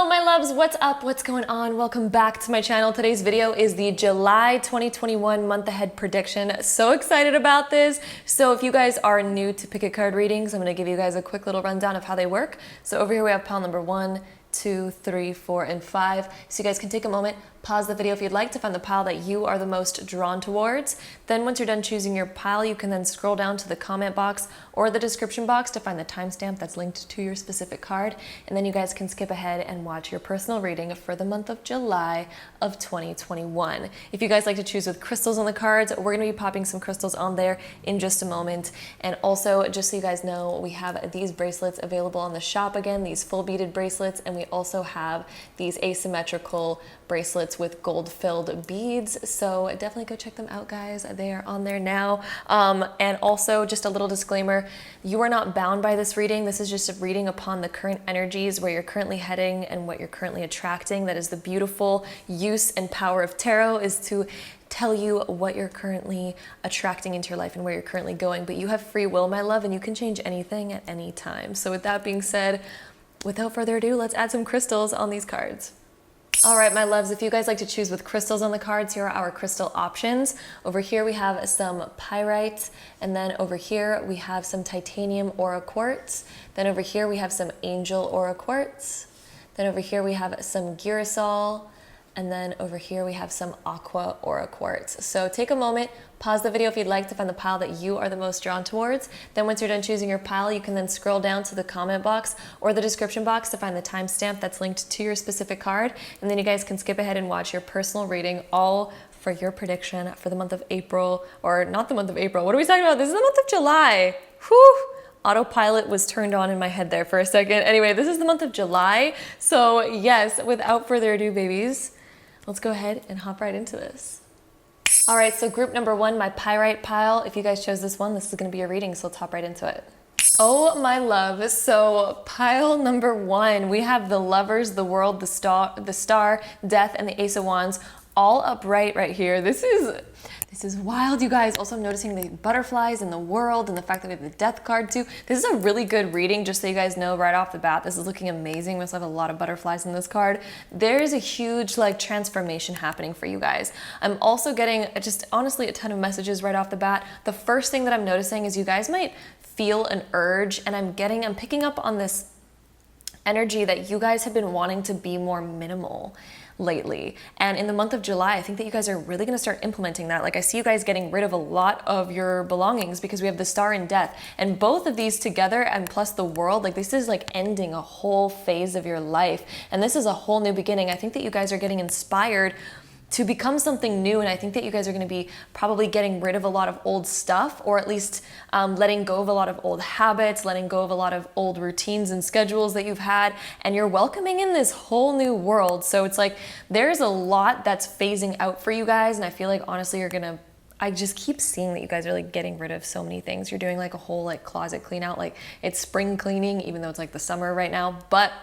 Hello my loves, what's up? What's going on? Welcome back to my channel. Today's video is the July 2021 month ahead prediction. So excited about this. So if you guys are new to pick a card readings, I'm going to give you guys a quick little rundown of how they work. So over here we have pile number 1, 2, 3, 4, and 5. So you guys can take a moment, pause the video if you'd like to find the pile that you are the most drawn towards. Then once you're done choosing your pile, you can then scroll down to the comment box or the description box to find the timestamp that's linked to your specific card. And then you guys can skip ahead and watch your personal reading for the month of July of 2021. If you guys like to choose with crystals on the cards, we're going to be popping some crystals on there in just a moment. And also, just so you guys know, we have these bracelets available on the shop again, these full beaded bracelets, and we also have these asymmetrical bracelets with gold filled beads. So definitely go check them out, guys. They are on there now. And also just a little disclaimer, you are not bound by this reading. This is just a reading upon the current energies, where you're currently heading and what you're currently attracting. That is the beautiful use and power of tarot, is to tell you what you're currently attracting into your life and where you're currently going. But you have free will, my love, and you can change anything at any time. So with that being said, without further ado, let's add some crystals on these cards. All right, my loves, if you guys like to choose with crystals on the cards, here are our crystal options. Over here we have some pyrite, and then over here we have some titanium aura quartz. Then over here we have some angel aura quartz. Then over here we have some girasol. And then over here we have some aqua aura quartz. So take a moment, pause the video if you'd like to find the pile that you are the most drawn towards. Then once you're done choosing your pile, you can then scroll down to the comment box or the description box to find the timestamp that's linked to your specific card. And then you guys can skip ahead and watch your personal reading, all for your prediction for the month of April, or not the month of April. What are we talking about? This is the month of July. Whew. Autopilot was turned on in my head there for a second. Anyway, this is the month of July. So yes, without further ado, babies, let's go ahead and hop right into this. All right, so group number 1, my pyrite pile. If you guys chose this one, this is gonna be a reading, so let's hop right into it. Oh my love, so pile number 1, we have the Lovers, the World, the Star, Death, and the Ace of Wands all upright right here. This is wild, you guys. Also, I'm noticing the butterflies in the World and the fact that we have the Death card too. This is a really good reading, just so you guys know right off the bat. This is looking amazing. We also have a lot of butterflies in this card. There is a huge transformation happening for you guys. I'm also getting just honestly a ton of messages right off the bat. The first thing that I'm noticing is you guys might feel an urge, and I'm picking up on this energy that you guys have been wanting to be more minimal lately. And in the month of July, I think that you guys are really going to start implementing that. Like, I see you guys getting rid of a lot of your belongings, because we have the Star and Death, and both of these together, and plus the World, like this is like ending a whole phase of your life, and this is a whole new beginning. I think that you guys are getting inspired to become something new, and I think that you guys are going to be probably getting rid of a lot of old stuff, or at least letting go of a lot of old habits, letting go of a lot of old routines and schedules that you've had, and you're welcoming in this whole new world. So it's like there's a lot that's phasing out for you guys, and I feel like honestly I just keep seeing that you guys are like getting rid of so many things. You're doing like a whole like closet clean out, like it's spring cleaning, even though it's like the summer right now, but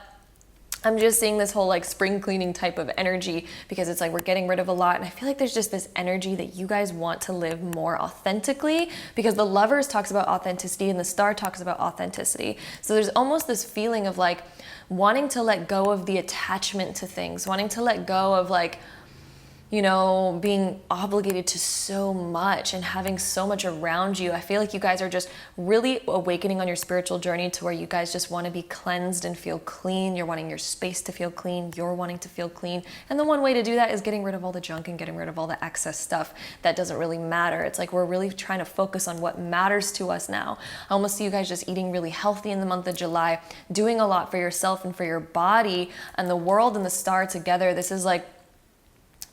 I'm just seeing this whole like spring cleaning type of energy, because it's like we're getting rid of a lot, and I feel like there's just this energy that you guys want to live more authentically, because the Lovers talks about authenticity and the Star talks about authenticity. So there's almost this feeling of like wanting to let go of the attachment to things, wanting to let go of like, you know, being obligated to so much and having so much around you. I feel like you guys are just really awakening on your spiritual journey to where you guys just want to be cleansed and feel clean. You're wanting your space to feel clean. You're wanting to feel clean. And the one way to do that is getting rid of all the junk and getting rid of all the excess stuff that doesn't really matter. It's like we're really trying to focus on what matters to us now. I almost see you guys just eating really healthy in the month of July, doing a lot for yourself and for your body, and the World and the Star together. This is like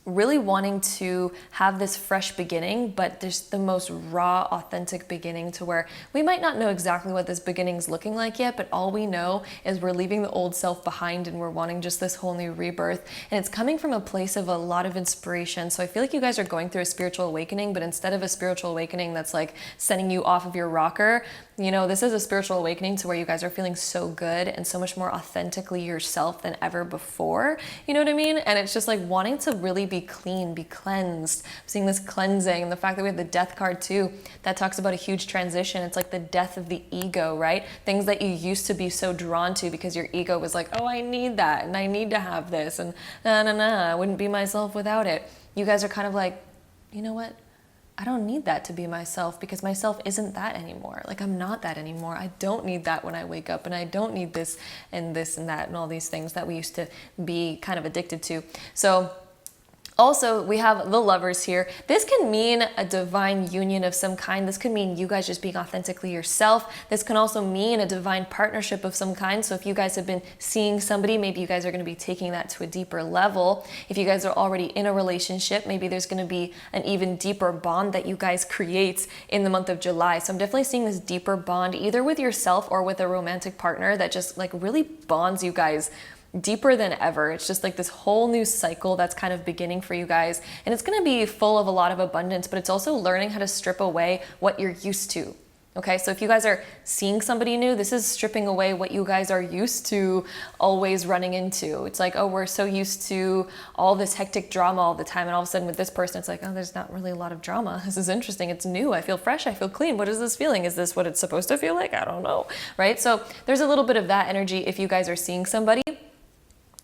really wanting to have this fresh beginning, but there's the most raw, authentic beginning, to where we might not know exactly what this beginning's looking like yet, but all we know is we're leaving the old self behind and we're wanting just this whole new rebirth. And it's coming from a place of a lot of inspiration. So I feel like you guys are going through a spiritual awakening, but instead of a spiritual awakening that's like sending you off of your rocker, You know, this is a spiritual awakening to where you guys are feeling so good and so much more authentically yourself than ever before. You know what I mean? And it's just like wanting to really be clean, be cleansed. I'm seeing this cleansing, and the fact that we have the death card too, that talks about a huge transition. It's like the death of the ego, right? Things that you used to be so drawn to because your ego was like, oh, I need that and I need to have this and I wouldn't be myself without it. You guys are kind of like, you know what? I don't need that to be myself, because myself isn't that anymore. Like, I'm not that anymore. I don't need that when I wake up, and I don't need this and that and all these things that we used to be kind of addicted to. So also, we have the Lovers here. This can mean a divine union of some kind. This could mean you guys just being authentically yourself. This can also mean a divine partnership of some kind. So if you guys have been seeing somebody, maybe you guys are going to be taking that to a deeper level. If you guys are already in a relationship, maybe there's going to be an even deeper bond that you guys create in the month of July. So I'm definitely seeing this deeper bond, either with yourself or with a romantic partner, that just like really bonds you guys deeper than ever. It's just like this whole new cycle that's kind of beginning for you guys, and it's going to be full of a lot of abundance, but it's also learning how to strip away what you're used to. Okay, so if you guys are seeing somebody new, this is stripping away what you guys are used to always running into. It's like, oh, we're so used to all this hectic drama all the time, and all of a sudden with this person, it's like, oh, there's not really a lot of drama. This is interesting. It's new. I feel fresh. I feel clean. What is this feeling? Is this what it's supposed to feel like? I don't know, right? So there's a little bit of that energy if you guys are seeing somebody,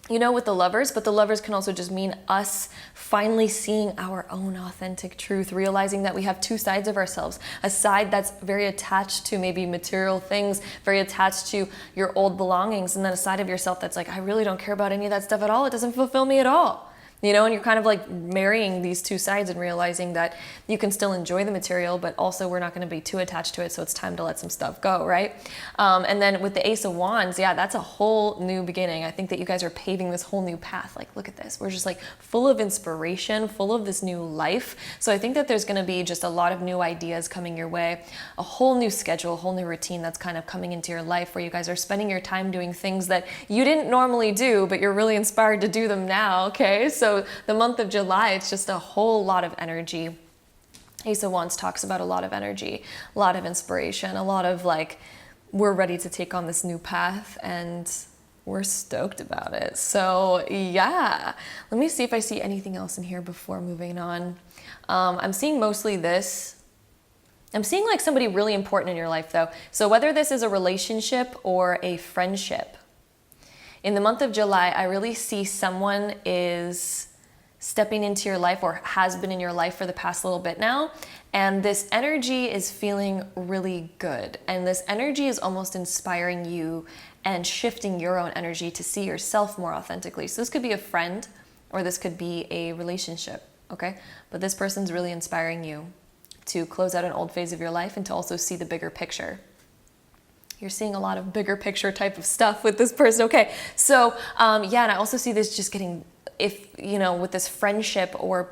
you know, with the Lovers. But the Lovers can also just mean us finally seeing our own authentic truth, realizing that we have two sides of ourselves, a side that's very attached to maybe material things, very attached to your old belongings, and then a side of yourself that's like, I really don't care about any of that stuff at all. It doesn't fulfill me at all. You know, and you're kind of like marrying these two sides and realizing that you can still enjoy the material, but also we're not going to be too attached to it. So it's time to let some stuff go, right? And then with the Ace of Wands, yeah, that's a whole new beginning. I think that you guys are paving this whole new path. Like, look at this. We're just like full of inspiration, full of this new life. So I think that there's going to be just a lot of new ideas coming your way, a whole new schedule, a whole new routine that's kind of coming into your life, where you guys are spending your time doing things that you didn't normally do, but you're really inspired to do them now, okay? So the month of July, it's just a whole lot of energy. Ace of Wands talks about a lot of energy, a lot of inspiration, a lot of like, we're ready to take on this new path and we're stoked about it. So yeah, let me see if I see anything else in here before moving on. I'm seeing mostly this. I'm seeing like somebody really important in your life though. So whether this is a relationship or a friendship, in the month of July, I really see someone is stepping into your life or has been in your life for the past little bit now. And this energy is feeling really good. And this energy is almost inspiring you and shifting your own energy to see yourself more authentically. So this could be a friend or this could be a relationship, okay? But this person's really inspiring you to close out an old phase of your life and to also see the bigger picture. You're seeing a lot of bigger picture type of stuff with this person. Okay, so yeah, and I also see this just getting, if, you know, with this friendship or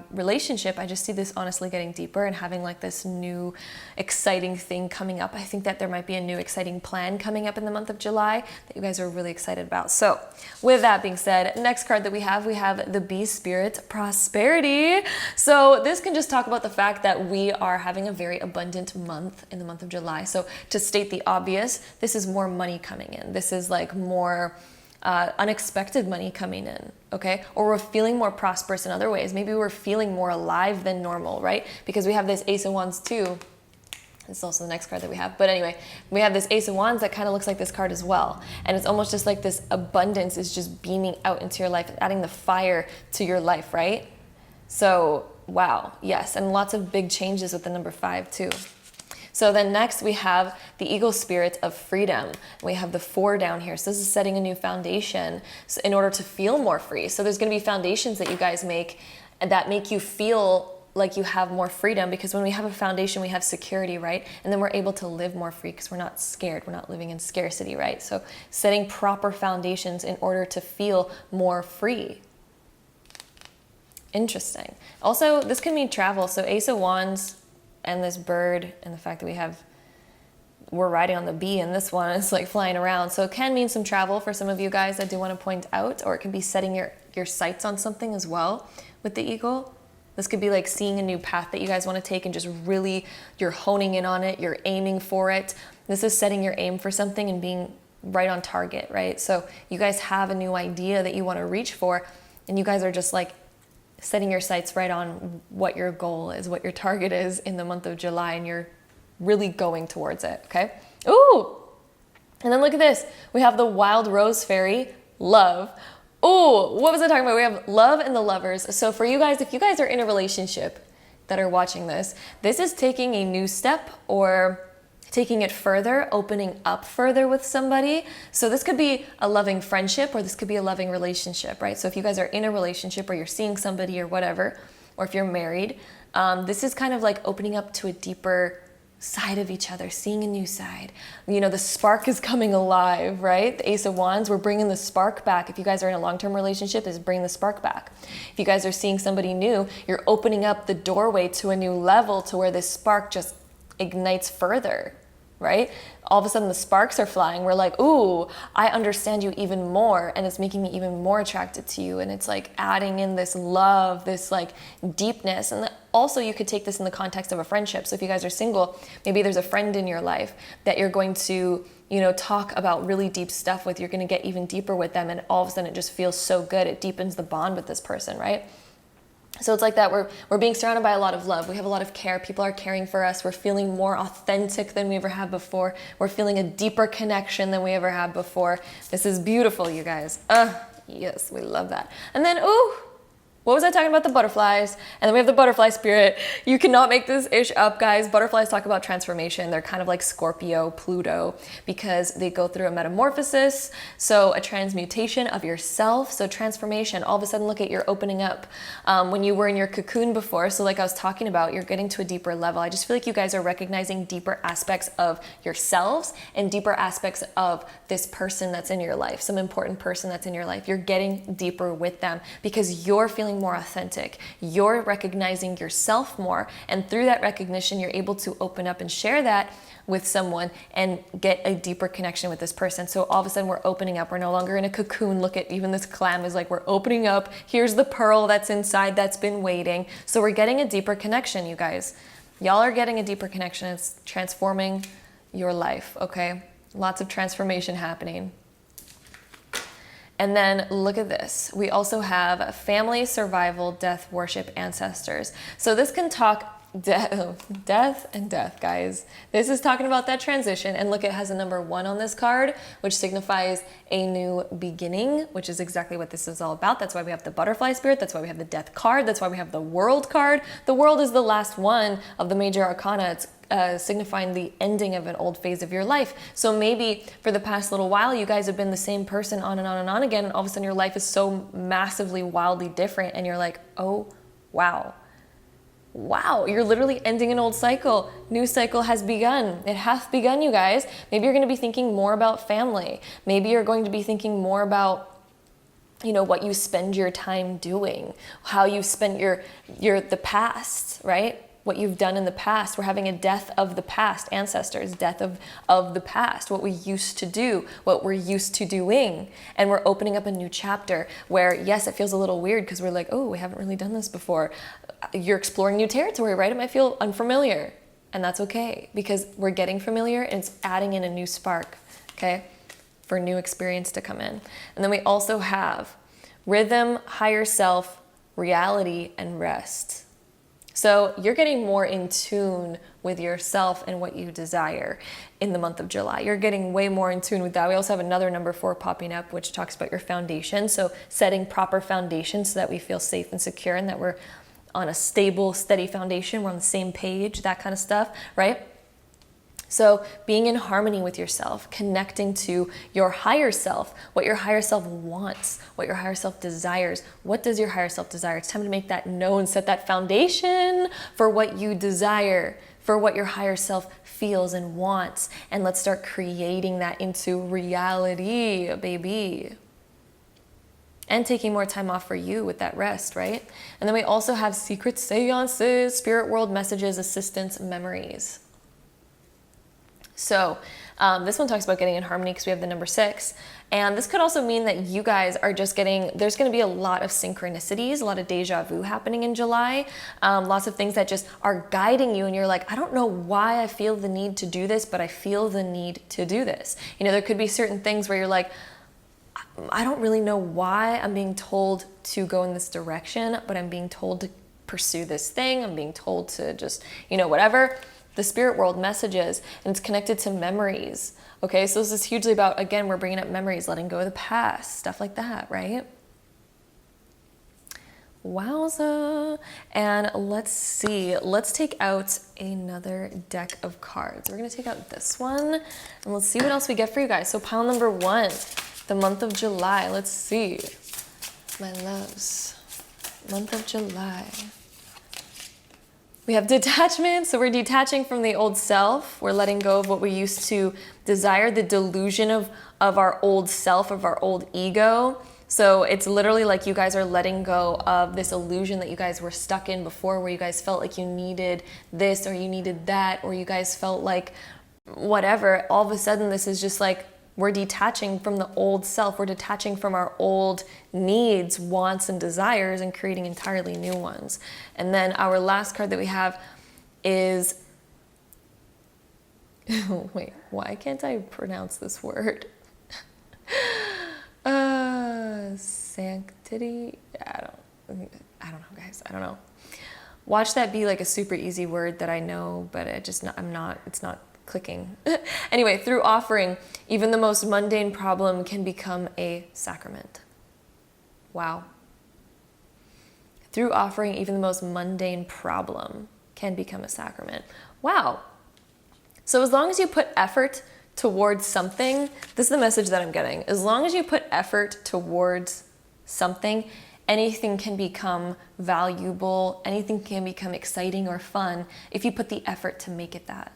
relationship, I just see this honestly getting deeper and having like this new exciting thing coming up. I think that there might be a new exciting plan coming up in the month of July that you guys are really excited about. So with that being said, next card that we have the Bee Spirit, Prosperity. So this can just talk about the fact that we are having a very abundant month in the month of July. So to state the obvious, this is more money coming in. This is like more unexpected money coming in, okay? Or we're feeling more prosperous in other ways. Maybe we're feeling more alive than normal, right? Because we have this Ace of Wands too. This is also the next card that we have. But anyway, we have this Ace of Wands that kind of looks like this card as well. And it's almost just like this abundance is just beaming out into your life, adding the fire to your life, right? So, wow, yes. And lots of big changes with the number 5 too. So then next we have the Eagle Spirit of Freedom. We have the 4 down here. So this is setting a new foundation in order to feel more free. So there's going to be foundations that you guys make that make you feel like you have more freedom, because when we have a foundation, we have security, right? And then we're able to live more free because we're not scared. We're not living in scarcity, right? So setting proper foundations in order to feel more free. Interesting. Also, this can mean travel. So Ace of Wands and this bird, and the fact that we're riding on the bee, and this one is like flying around. So it can mean some travel for some of you guys. I do want to point out, or it can be setting your sights on something as well with the eagle. This could be like seeing a new path that you guys want to take and just really, you're honing in on it, you're aiming for it. This is setting your aim for something and being right on target, right? So you guys have a new idea that you want to reach for, and you guys are just like setting your sights right on what your goal is, what your target is in the month of July, and you're really going towards it, okay? Ooh! And then look at this. We have the Wild Rose Fairy, love. Ooh, what was I talking about? We have love and the lovers. So for you guys, if you guys are in a relationship that are watching this, this is taking a new step or taking it further, opening up further with somebody. So this could be a loving friendship, or this could be a loving relationship, right? So if you guys are in a relationship, or you're seeing somebody or whatever, or if you're married, this is kind of like opening up to a deeper side of each other, seeing a new side. You know, the spark is coming alive, right? The Ace of Wands, we're bringing the spark back. If you guys are in a long-term relationship, is bring the spark back. If you guys are seeing somebody new, you're opening up the doorway to a new level, to where this spark just ignites further, right? All of a sudden the sparks are flying. We're like, ooh, I understand you even more, and it's making me even more attracted to you. And it's like adding in this love, this like deepness. And also you could take this in the context of a friendship. So if you guys are single, maybe there's a friend in your life that you're going to, you know, talk about really deep stuff with. You're going to get even deeper with them, and all of a sudden it just feels so good. It deepens the bond with this person, right? So it's like that. We're being surrounded by a lot of love. We have a lot of care. People are caring for us. We're feeling more authentic than we ever have before. We're feeling a deeper connection than we ever had before. This is beautiful, you guys. Yes, we love that. And then, ooh, what was I talking about? The butterflies. And then we have the butterfly spirit. You cannot make this ish up, guys. Butterflies talk about transformation. They're kind of like Scorpio, Pluto, because they go through a metamorphosis. So a transmutation of yourself. So transformation. All of a sudden, look at, you're opening up. When you were in your cocoon before, so like I was talking about, you're getting to a deeper level. I just feel like you guys are recognizing deeper aspects of yourselves and deeper aspects of this person that's in your life, some important person that's in your life. You're getting deeper with them because you're feeling more authentic. You're recognizing yourself more, and through that recognition you're able to open up and share that with someone and get a deeper connection with this person. So all of a sudden we're opening up. We're no longer in a cocoon. Look at, even this clam is like, we're opening up. Here's the pearl that's inside that's been waiting. So we're getting a deeper connection, you guys. Y'all are getting a deeper connection. It's transforming your life, okay? Lots of transformation happening. And then look at this. We also have family, survival, death, worship, ancestors. So this can talk death and death, guys. This is talking about that transition. And look, it has a number 1 on this card, which signifies a new beginning, which is exactly what this is all about. That's why we have the butterfly spirit. That's why we have the death card. That's why we have the world card. The world is the last one of the major arcana. It's signifying the ending of an old phase of your life. So maybe for the past little while, you guys have been the same person on and on and on again. And all of a sudden your life is so massively, wildly different. And you're like, oh, wow. Wow, you're literally ending an old cycle. New cycle has begun. It hath begun, you guys. Maybe you're going to be thinking more about family. Maybe you're going to be thinking more about, you know, what you spend your time doing, how you spent the past, right? What you've done in the past. We're having a death of the past, ancestors, death of the past, what we used to do, what we're used to doing. And we're opening up a new chapter where, yes, it feels a little weird because we're like, oh, we haven't really done this before. You're exploring new territory, right? It might feel unfamiliar, and that's okay because we're getting familiar and it's adding in a new spark, okay, for new experience to come in. And then we also have rhythm, higher self, reality, and rest. So you're getting more in tune with yourself and what you desire in the month of July. You're getting way more in tune with that. We also have another number 4 popping up, which talks about your foundation. So setting proper foundation so that we feel safe and secure and that we're on a stable, steady foundation. We're on the same page, that kind of stuff, right? So being in harmony with yourself, connecting to your higher self, what your higher self wants, what your higher self desires. What does your higher self desire? It's time to make that known, set that foundation for what you desire, for what your higher self feels and wants. And let's start creating that into reality, baby. And taking more time off for you with that rest, right? And then we also have secret seances, spirit world messages, assistance, memories. So This one talks about getting in harmony because we have the number 6. And this could also mean that you guys are just getting, there's going to be a lot of synchronicities, a lot of deja vu happening in July. Lots of things that just are guiding you and you're like, I don't know why I feel the need to do this, but I feel the need to do this. You know, there could be certain things where you're like, I don't really know why I'm being told to go in this direction, but I'm being told to pursue this thing. I'm being told to just, you know, whatever. The spirit world messages, and it's connected to memories. Okay, so this is hugely about, again, we're bringing up memories, letting go of the past, stuff like that, right? Wowza. And let's see, let's take out another deck of cards. We're gonna take out this one, and let's see what else we get for you guys. So pile number 1, the month of July. Let's see, my loves, month of July. We have detachment, so we're detaching from the old self. We're letting go of what we used to desire, the delusion of our old self, of our old ego. So it's literally like you guys are letting go of this illusion that you guys were stuck in before, where you guys felt like you needed this or you needed that, or you guys felt like whatever. All of a sudden, this is just like, we're detaching from the old self. We're detaching from our old needs, wants, and desires and creating entirely new ones. And then our last card that we have is, wait, why can't I pronounce this word? Sanctity? I don't know, guys. I don't know. Watch that be like a super easy word that I know, but it's not clicking. Anyway, through offering, even the most mundane problem can become a sacrament. Wow. Through offering, even the most mundane problem can become a sacrament. Wow. So as long as you put effort towards something, this is the message that I'm getting. As long as you put effort towards something, anything can become valuable, anything can become exciting or fun if you put the effort to make it that.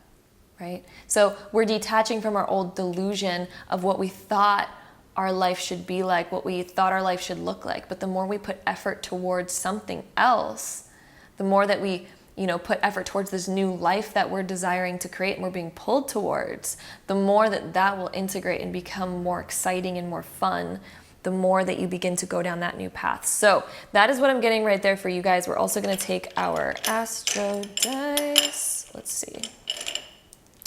Right? So we're detaching from our old delusion of what we thought our life should be like, what we thought our life should look like. But the more we put effort towards something else, the more that we, you know, put effort towards this new life that we're desiring to create and we're being pulled towards, the more that will integrate and become more exciting and more fun, the more that you begin to go down that new path. So that is what I'm getting right there for you guys. We're also going to take our Astro dice. Let's see.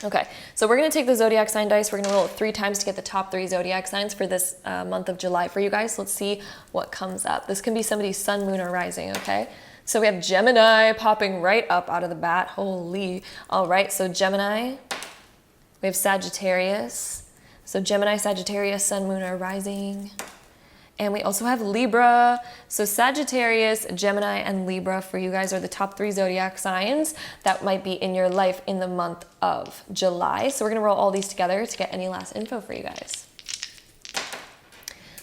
Okay, so we're going to take the zodiac sign dice. We're going to roll it 3 times to get the top 3 zodiac signs for this month of July for you guys. Let's see what comes up. This can be somebody's sun, moon, or rising, okay? So we have Gemini popping right up out of the bat. Holy. All right, so Gemini. We have Sagittarius. So Gemini, Sagittarius, sun, moon, or rising. And we also have Libra. So Sagittarius, Gemini, and Libra for you guys are the top 3 zodiac signs that might be in your life in the month of July. So we're gonna roll all these together to get any last info for you guys.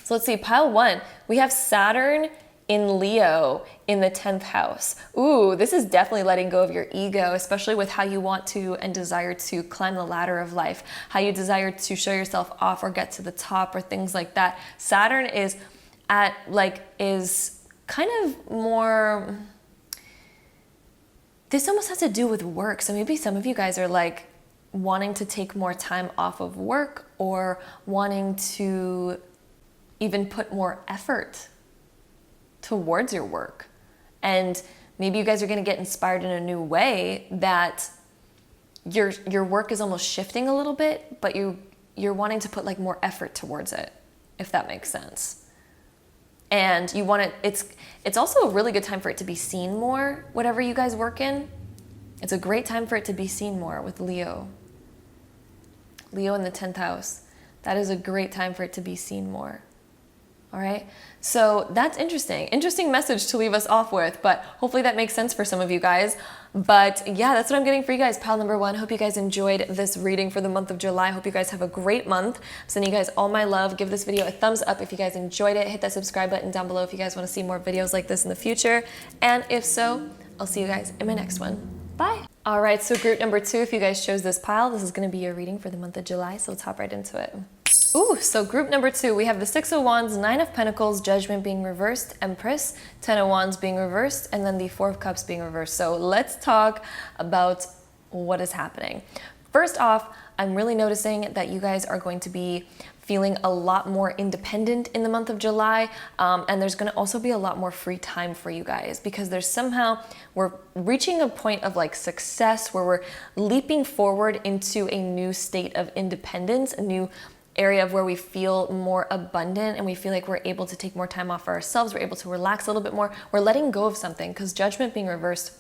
So let's see, pile 1, we have Saturn in Leo in the 10th house. Ooh, this is definitely letting go of your ego, especially with how you want to and desire to climb the ladder of life, how you desire to show yourself off or get to the top or things like that. Saturn is kind of more, this almost has to do with work. So maybe some of you guys are like wanting to take more time off of work or wanting to even put more effort towards your work. And maybe you guys are going to get inspired in a new way that your work is almost shifting a little bit, but you're wanting to put like more effort towards it, if that makes sense. And you want it's also a really good time for it to be seen more, whatever you guys work in. It's a great time for it to be seen more with Leo. Leo in the 10th house. That is a great time for it to be seen more. All right, so that's interesting. Interesting message to leave us off with, but hopefully that makes sense for some of you guys. But yeah, that's what I'm getting for you guys. Pile number 1. Hope you guys enjoyed this reading for the month of July. Hope you guys have a great month. I'm sending you guys all my love. Give this video a thumbs up if you guys enjoyed it. Hit that subscribe button down below if you guys want to see more videos like this in the future. And if so, I'll see you guys in my next one. Bye. All right, so group number 2, if you guys chose this pile, this is going to be your reading for the month of July. So let's hop right into it. Ooh, so group number 2, we have the 6 of Wands, 9 of Pentacles, Judgment being reversed, Empress, 10 of Wands being reversed, and then the 4 of Cups being reversed. So let's talk about what is happening. First off, I'm really noticing that you guys are going to be feeling a lot more independent in the month of July, and there's going to also be a lot more free time for you guys, because we're reaching a point of like success where we're leaping forward into a new state of independence, a new area of where we feel more abundant and we feel like we're able to take more time off for ourselves, we're able to relax a little bit more, we're letting go of something, because Judgment being reversed,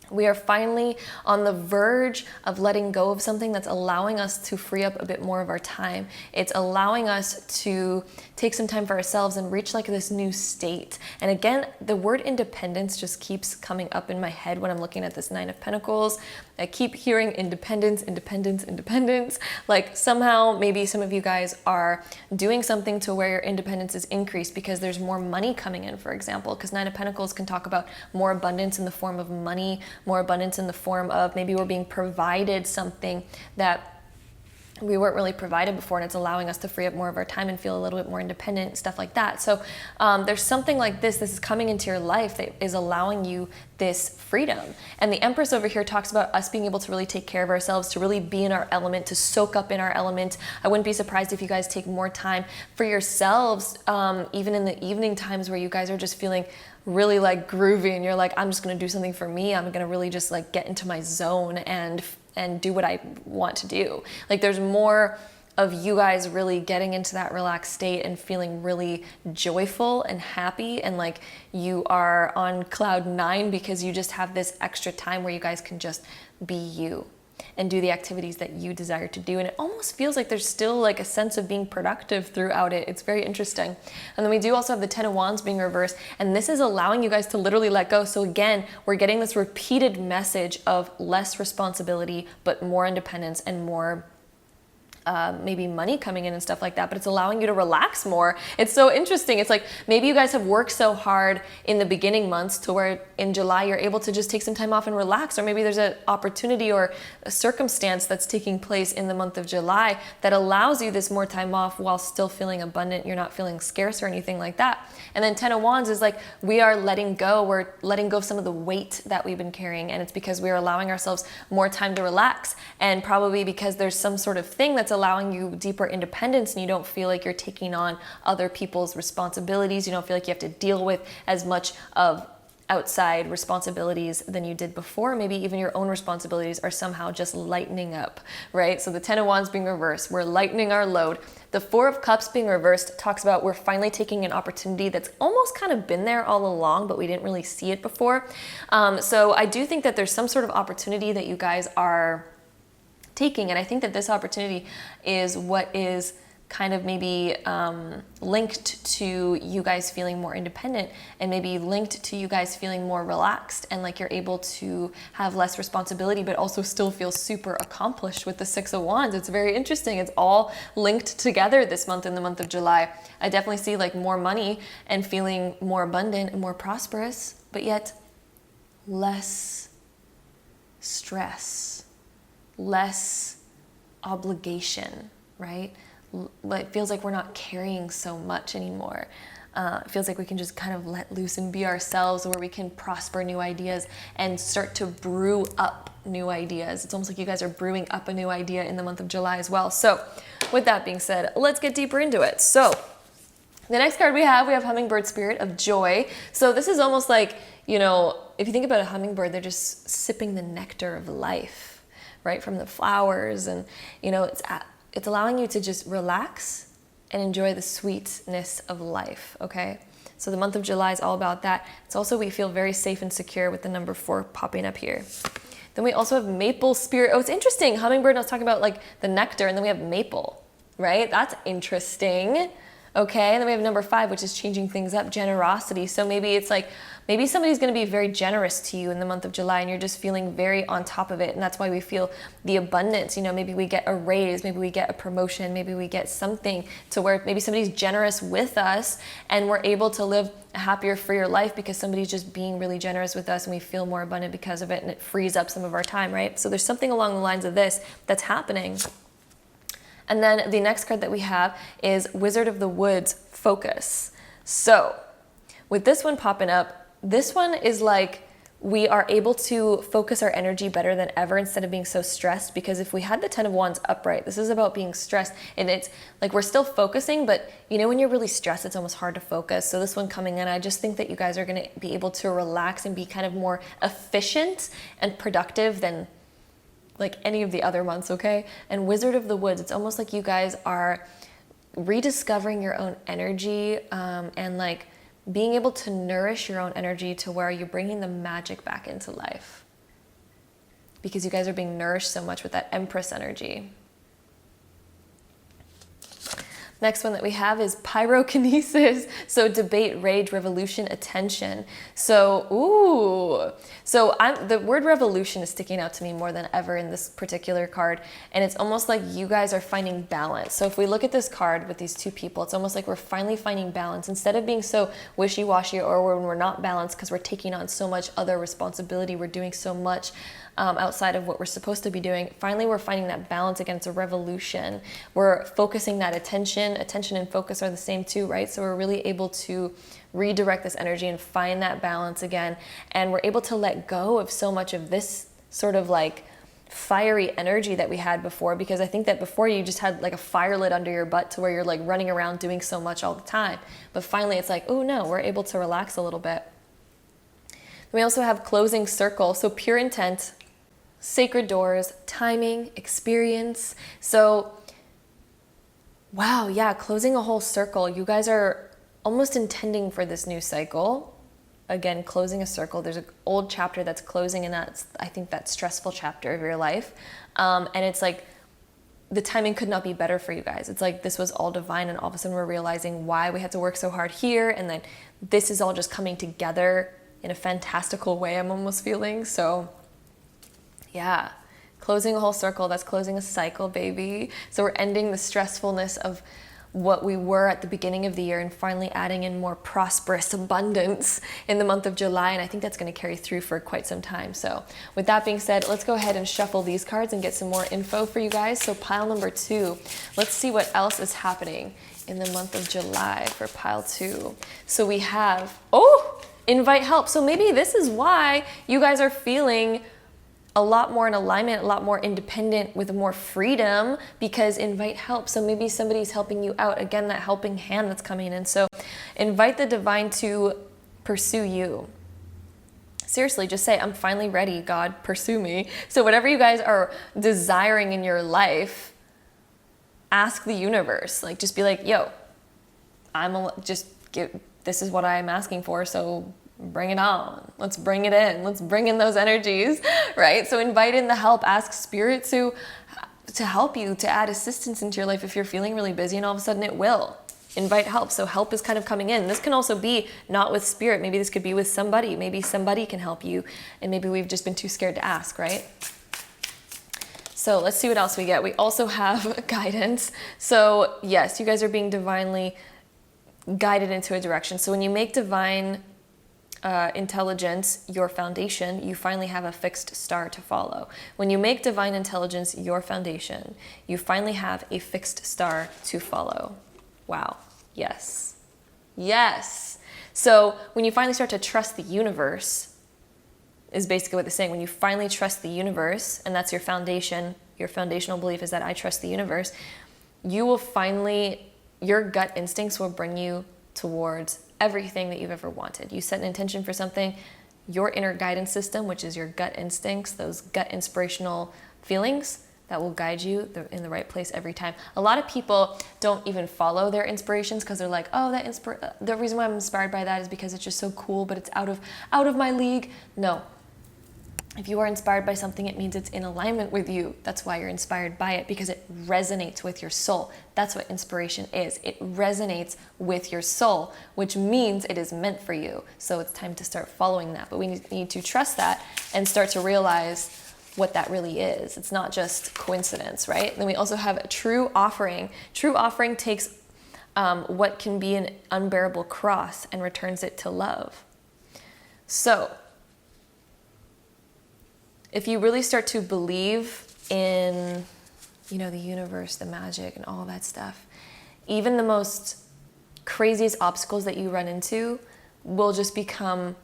we are finally on the verge of letting go of something that's allowing us to free up a bit more of our time. It's allowing us to take some time for ourselves and reach like this new state. And again, the word independence just keeps coming up in my head when I'm looking at this Nine of Pentacles. I keep hearing independence, independence, independence. Like somehow maybe some of you guys are doing something to where your independence is increased because there's more money coming in, for example, because Nine of Pentacles can talk about more abundance in the form of money, more abundance in the form of maybe we're being provided something that we weren't really provided before, and it's allowing us to free up more of our time and feel a little bit more independent, stuff like that. So there's something like this is coming into your life that is allowing you this freedom. And the Empress over here talks about us being able to really take care of ourselves, to really be in our element, to soak up in our element. I wouldn't be surprised if you guys take more time for yourselves, even in the evening times where you guys are just feeling really like groovy and you're like, I'm just going to do something for me. I'm going to really just like get into my zone and do what I want to do. Like there's more of you guys really getting into that relaxed state and feeling really joyful and happy, and like you are on cloud 9 because you just have this extra time where you guys can just be you and do the activities that you desire to do. And it almost feels like there's still like a sense of being productive throughout it. It's very interesting. And then we do also have the Ten of Wands being reversed, and this is allowing you guys to literally let go. So again, we're getting this repeated message of less responsibility, but more independence and more maybe money coming in and stuff like that, but it's allowing you to relax more. It's so interesting. It's like maybe you guys have worked so hard in the beginning months to where in July you're able to just take some time off and relax, or maybe there's an opportunity or a circumstance that's taking place in the month of July that allows you this more time off while still feeling abundant. You're not feeling scarce or anything like that. And then Ten of Wands is like we are letting go. We're letting go of some of the weight that we've been carrying, and it's because we're allowing ourselves more time to relax, and probably because there's some sort of thing that's allowing you deeper independence, and you don't feel like you're taking on other people's responsibilities. You don't feel like you have to deal with as much of outside responsibilities than you did before. Maybe even your own responsibilities are somehow just lightening up, right? So the Ten of Wands being reversed, we're lightening our load. The Four of Cups being reversed talks about we're finally taking an opportunity that's almost kind of been there all along, but we didn't really see it before. So I do think that there's some sort of opportunity that you guys are taking, and I think that this opportunity is what is kind of maybe linked to you guys feeling more independent, and maybe linked to you guys feeling more relaxed, and like you're able to have less responsibility but also still feel super accomplished with the Six of Wands. It's very interesting. It's all linked together this month, in the month of July. I definitely see like more money and feeling more abundant and more prosperous, but yet less stress, less obligation, right? It feels like we're not carrying so much anymore. It feels like we can just kind of let loose and be ourselves, where we can prosper new ideas and start to brew up new ideas. It's almost like you guys are brewing up a new idea in the month of July as well. So with that being said, let's get deeper into it. So the next card we have Hummingbird Spirit of Joy. So this is almost like, you know, if you think about a hummingbird, they're just sipping the nectar of life, right, from the flowers, and you know, it's allowing you to just relax and enjoy the sweetness of life. Okay, so the month of July is all about that. It's also, we feel very safe and secure with the number 4 popping up here. Then we also have Maple Spirit. Oh, it's interesting. Hummingbird, I was talking about like the nectar, and then we have maple, right? That's interesting. Okay, and then we have number 5, which is changing things up, generosity. So maybe it's like, maybe somebody's going to be very generous to you in the month of July, and you're just feeling very on top of it. And that's why we feel the abundance. You know, maybe we get a raise, maybe we get a promotion, maybe we get something to where maybe somebody's generous with us, and we're able to live a happier, freer life because somebody's just being really generous with us, and we feel more abundant because of it, and it frees up some of our time, right? So there's something along the lines of this that's happening. And then the next card that we have is Wizard of the Woods, Focus. So with this one popping up, this one is like we are able to focus our energy better than ever instead of being so stressed. Because if we had the 10 of Wands upright, this is about being stressed, and it's like we're still focusing, but you know when you're really stressed, it's almost hard to focus. So this one coming in, I just think that you guys are going to be able to relax and be kind of more efficient and productive than like any of the other months, okay? And Wizard of the Woods, it's almost like you guys are rediscovering your own energy, and like being able to nourish your own energy to where you're bringing the magic back into life, because you guys are being nourished so much with that Empress energy. Next one that we have is pyrokinesis. So debate, rage, revolution, attention. So, the word revolution is sticking out to me more than ever in this particular card. And it's almost like you guys are finding balance. So if we look at this card with these two people, it's almost like we're finally finding balance. Instead of being so wishy-washy, or when we're not balanced because we're taking on so much other responsibility, we're doing so much outside of what we're supposed to be doing. Finally, we're finding that balance again. It's a revolution. We're focusing that attention. Attention and focus are the same too, right? So we're really able to redirect this energy and find that balance again. And we're able to let go of so much of this sort of like fiery energy that we had before, because I think that before you just had like a fire lit under your butt to where you're like running around doing so much all the time. But finally it's like, oh no, we're able to relax a little bit. We also have closing circle. So pure intent, sacred doors, timing, experience. So, wow, yeah, closing a whole circle. You guys are almost intending for this new cycle. Again, closing a circle. There's an old chapter that's closing, and that's, I think, that stressful chapter of your life. And it's like, the timing could not be better for you guys. It's like this was all divine, and all of a sudden we're realizing why we had to work so hard here, and then this is all just coming together in a fantastical way, I'm almost feeling. So yeah, closing a whole circle, that's closing a cycle, baby. So we're ending the stressfulness of what we were at the beginning of the year and finally adding in more prosperous abundance in the month of July. And I think that's going to carry through for quite some time. So with that being said, let's go ahead and shuffle these cards and get some more info for you guys. So pile number 2, let's see what else is happening in the month of July for pile 2. So we have, invite help. So maybe this is why you guys are feeling a lot more in alignment, a lot more independent, with more freedom, because invite help. So maybe somebody's helping you out. Again, that helping hand that's coming in. So invite the divine to pursue you. Seriously, just say, I'm finally ready, God, pursue me. So whatever you guys are desiring in your life, ask the universe. Like, just be like, yo, this is what I'm asking for, so bring it on. Let's bring it in. Let's bring in those energies, right? So invite in the help. Ask spirit to help you, to add assistance into your life if you're feeling really busy, and all of a sudden it will. Invite help. So help is kind of coming in. This can also be not with spirit. Maybe this could be with somebody. Maybe somebody can help you, and maybe we've just been too scared to ask, right? So let's see what else we get. We also have guidance. So yes, you guys are being divinely guided into a direction. So when you make divine intelligence your foundation, you finally have a fixed star to follow. When you make divine intelligence your foundation, you finally have a fixed star to follow. Wow. Yes. Yes. So when you finally start to trust the universe, is basically what they're saying. When you finally trust the universe, and that's your foundation, your foundational belief is that I trust the universe, you will finally, your gut instincts will bring you towards everything that you've ever wanted. You set an intention for something, your inner guidance system, which is your gut instincts, those gut inspirational feelings, that will guide you in the right place every time. A lot of people don't even follow their inspirations because they're like, oh, the reason why I'm inspired by that is because it's just so cool, but it's out of my league. No. If you are inspired by something, it means it's in alignment with you. That's why you're inspired by it, because it resonates with your soul. That's what inspiration is. It resonates with your soul, which means it is meant for you. So it's time to start following that. But we need to trust that and start to realize what that really is. It's not just coincidence, right? Then we also have a true offering. True offering takes what can be an unbearable cross and returns it to love. So if you really start to believe in, the universe, the magic, and all that stuff, even the most craziest obstacles that you run into will just become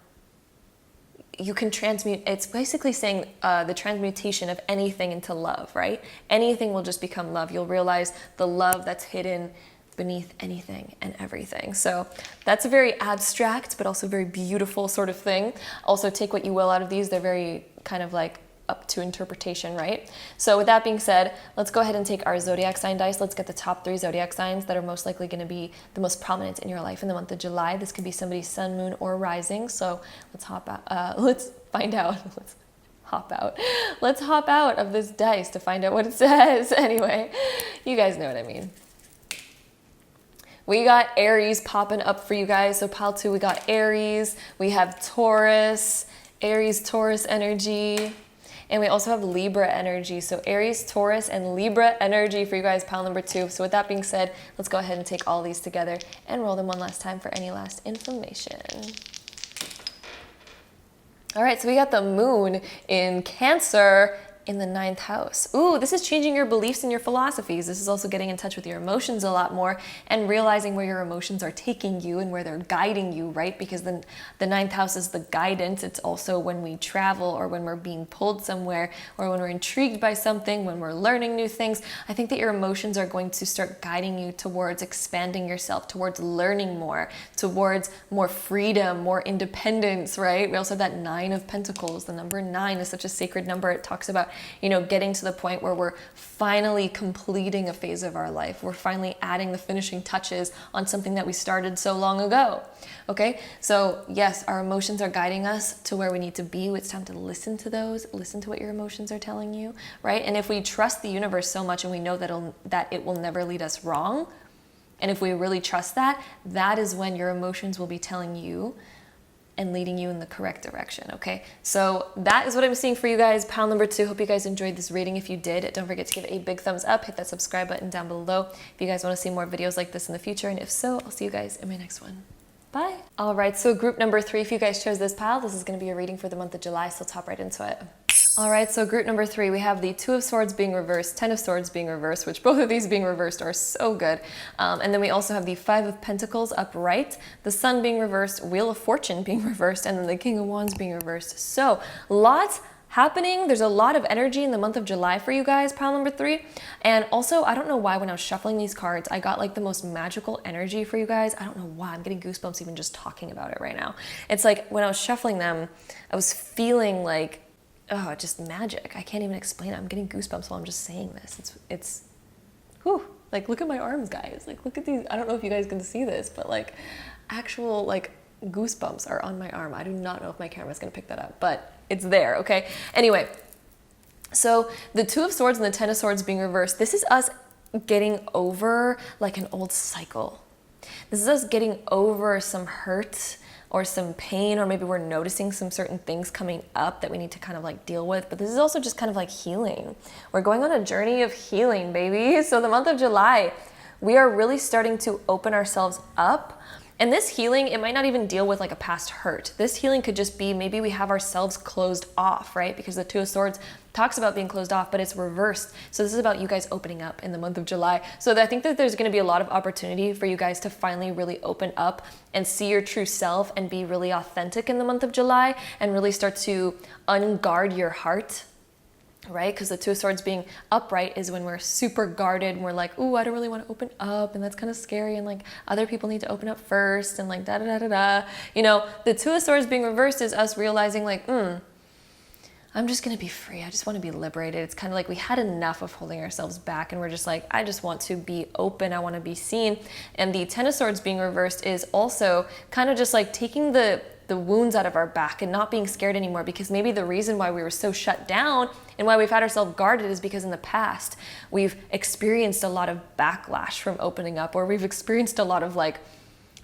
you can transmute. It's basically saying the transmutation of anything into love, right? Anything will just become love. You'll realize the love that's hidden beneath anything and everything. So that's a very abstract but also very beautiful sort of thing. Also, take what you will out of these. They're very kind of like up to interpretation, right? So with that being said, let's go ahead and take our zodiac sign dice. Let's get the top 3 zodiac signs that are most likely going to be the most prominent in your life in the month of July. This could be somebody's sun, moon, or rising. So let's hop out. Let's find out. Let's hop out of this dice to find out what it says. Anyway, you guys know what I mean. We got Aries popping up for you guys. So pile 2, we got Aries. We have Taurus, Aries, Taurus energy. And we also have Libra energy. So Aries, Taurus, and Libra energy for you guys, pile number 2. So with that being said, let's go ahead and take all these together and roll them one last time for any last information. All right, so we got the moon in Cancer in the 9th house. Ooh, this is changing your beliefs and your philosophies. This is also getting in touch with your emotions a lot more and realizing where your emotions are taking you and where they're guiding you, right? Because the 9th house is the guidance. It's also when we travel or when we're being pulled somewhere or when we're intrigued by something, when we're learning new things. I think that your emotions are going to start guiding you towards expanding yourself, towards learning more, towards more freedom, more independence, right? We also have that 9 of Pentacles. The number 9 is such a sacred number. It talks about, you know, getting to the point where we're finally completing a phase of our life. We're finally adding the finishing touches on something that we started so long ago. Okay, so yes, our emotions are guiding us to where we need to be. It's time to listen to those, listen to what your emotions are telling you, right? And if we trust the universe so much and we know that it will never lead us wrong, and if we really trust that, that is when your emotions will be telling you and leading you in the correct direction, okay? So that is what I'm seeing for you guys. Pile number 2. Hope you guys enjoyed this reading. If you did, don't forget to give it a big thumbs up. Hit that subscribe button down below if you guys want to see more videos like this in the future. And if so, I'll see you guys in my next one. Bye. All right, so group number 3, if you guys chose this pile, this is going to be a reading for the month of July, so let's hop right into it. All right, so group number 3, we have the 2 of Swords being reversed, 10 of Swords being reversed, which both of these being reversed are so good. And then we also have the 5 of Pentacles upright, the Sun being reversed, Wheel of Fortune being reversed, and then the King of Wands being reversed. So lots happening. There's a lot of energy in the month of July for you guys, pile number 3. And also, I don't know why when I was shuffling these cards, I got like the most magical energy for you guys. I don't know why. I'm getting goosebumps even just talking about it right now. It's like when I was shuffling them, I was feeling like, oh, just magic. I can't even explain it. I'm getting goosebumps while I'm just saying this. It's whew, like look at my arms, guys. Like look at these. I don't know if you guys can see this, but like actual like goosebumps are on my arm. I do not know if my camera's gonna pick that up, but it's there, okay? Anyway, so the 2 of Swords and the 10 of Swords being reversed, this is us getting over like an old cycle. This is us getting over some hurt or some pain, or maybe we're noticing some certain things coming up that we need to kind of like deal with. But this is also just kind of like healing. We're going on a journey of healing, baby. So the month of July, we are really starting to open ourselves up. And this healing, it might not even deal with like a past hurt. This healing could just be maybe we have ourselves closed off, right? Because the 2 of Swords talks about being closed off, but it's reversed. So this is about you guys opening up in the month of July. So I think that there's going to be a lot of opportunity for you guys to finally really open up and see your true self and be really authentic in the month of July and really start to unguard your heart, right? Because the 2 of Swords being upright is when we're super guarded and we're like, ooh, I don't really want to open up, and that's kind of scary, and like other people need to open up first, and like da da da da da. You know, the 2 of Swords being reversed is us realizing like, I'm just gonna be free. I just want to be liberated. It's kind of like we had enough of holding ourselves back, and we're just like, I just want to be open. I want to be seen. And the 10 of Swords being reversed is also kind of just like taking the wounds out of our back and not being scared anymore, because maybe the reason why we were so shut down and why we've had ourselves guarded is because in the past we've experienced a lot of backlash from opening up, or we've experienced a lot of like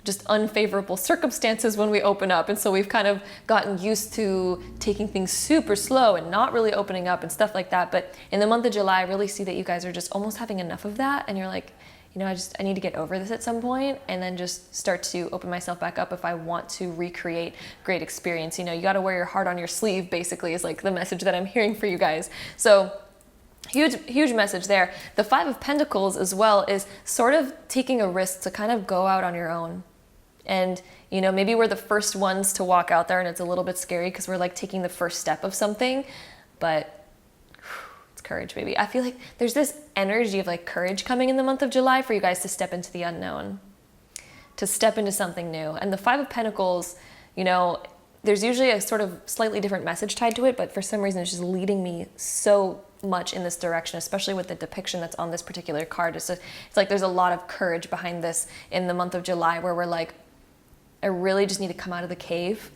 just unfavorable circumstances when we open up. And so we've kind of gotten used to taking things super slow and not really opening up and stuff like that. But in the month of July, I really see that you guys are just almost having enough of that. And you're like, you know, I need to get over this at some point and then just start to open myself back up if I want to recreate great experience. You know, you got to wear your heart on your sleeve, basically, is like the message that I'm hearing for you guys. So huge message there. The 5 of Pentacles as well is sort of taking a risk to kind of go out on your own And, you know, maybe we're the first ones to walk out there and it's a little bit scary because we're like taking the first step of something, but it's courage, baby. I feel like there's this energy of like courage coming in the month of July for you guys to step into the unknown, to step into something new. And the Five of Pentacles, you know, there's usually a sort of slightly different message tied to it, but for some reason it's just leading me so much in this direction, especially with the depiction that's on this particular card. It's like there's a lot of courage behind this in the month of July, where we're like, I really just need to come out of the cave,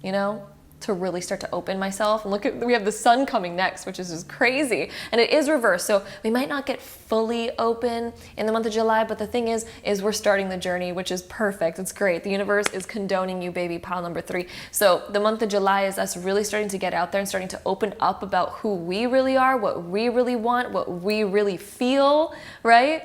you know, to really start to open myself. And look at, we have the sun coming next, which is just crazy. And it is reversed. So we might not get fully open in the month of July, but the thing is we're starting the journey, which is perfect. It's great. The universe is condoning you, baby, pile number 3. So the month of July is us really starting to get out there and starting to open up about who we really are, what we really want, what we really feel, right?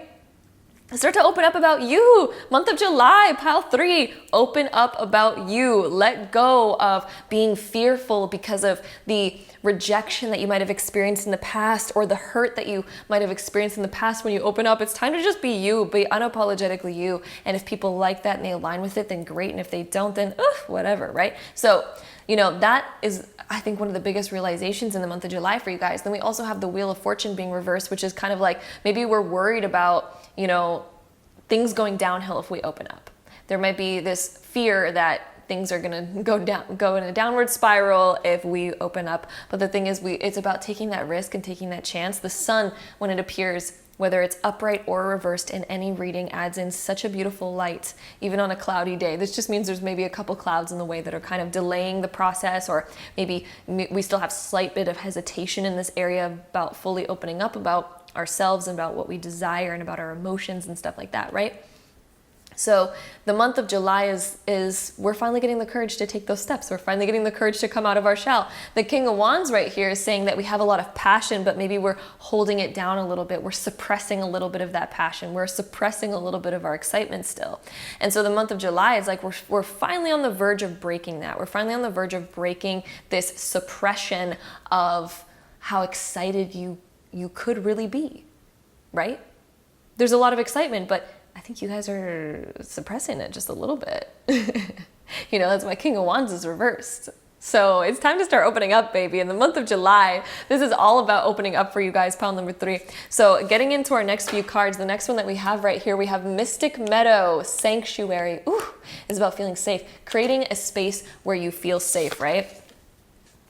Start to open up about you. Month of July, pile 3, open up about you. Let go of being fearful because of the rejection that you might have experienced in the past, or the hurt that you might have experienced in the past. When you open up, it's time to just be you, be unapologetically you. And if people like that and they align with it, then great. And if they don't, then whatever, right? So, you know, that is, I think, one of the biggest realizations in the month of July for you guys. Then we also have the Wheel of Fortune being reversed, which is kind of like, maybe we're worried about, you know, things going downhill if we open up. There might be this fear that things are gonna go in a downward spiral if we open up. But the thing is, it's about taking that risk and taking that chance. The sun, when it appears, whether it's upright or reversed in any reading, adds in such a beautiful light, even on a cloudy day. This just means there's maybe a couple clouds in the way that are kind of delaying the process, or maybe we still have slight bit of hesitation in this area about fully opening up about ourselves and about what we desire and about our emotions and stuff like that, right? So the month of July is we're finally getting the courage to take those steps. We're finally getting the courage to come out of our shell. The King of Wands right here is saying that we have a lot of passion, but maybe we're holding it down a little bit. We're suppressing a little bit of that passion. We're suppressing a little bit of our excitement still. And so the month of July is like we're finally on the verge of breaking that. We're finally on the verge of breaking this suppression of how excited you could really be, right? There's a lot of excitement, but I think you guys are suppressing it just a little bit. You know, that's why King of Wands is reversed. So it's time to start opening up, baby. In the month of July, this is all about opening up for you guys, pile number 3. So getting into our next few cards, the next one that we have right here, we have Mystic Meadow, Sanctuary. Ooh, is about feeling safe, creating a space where you feel safe, right?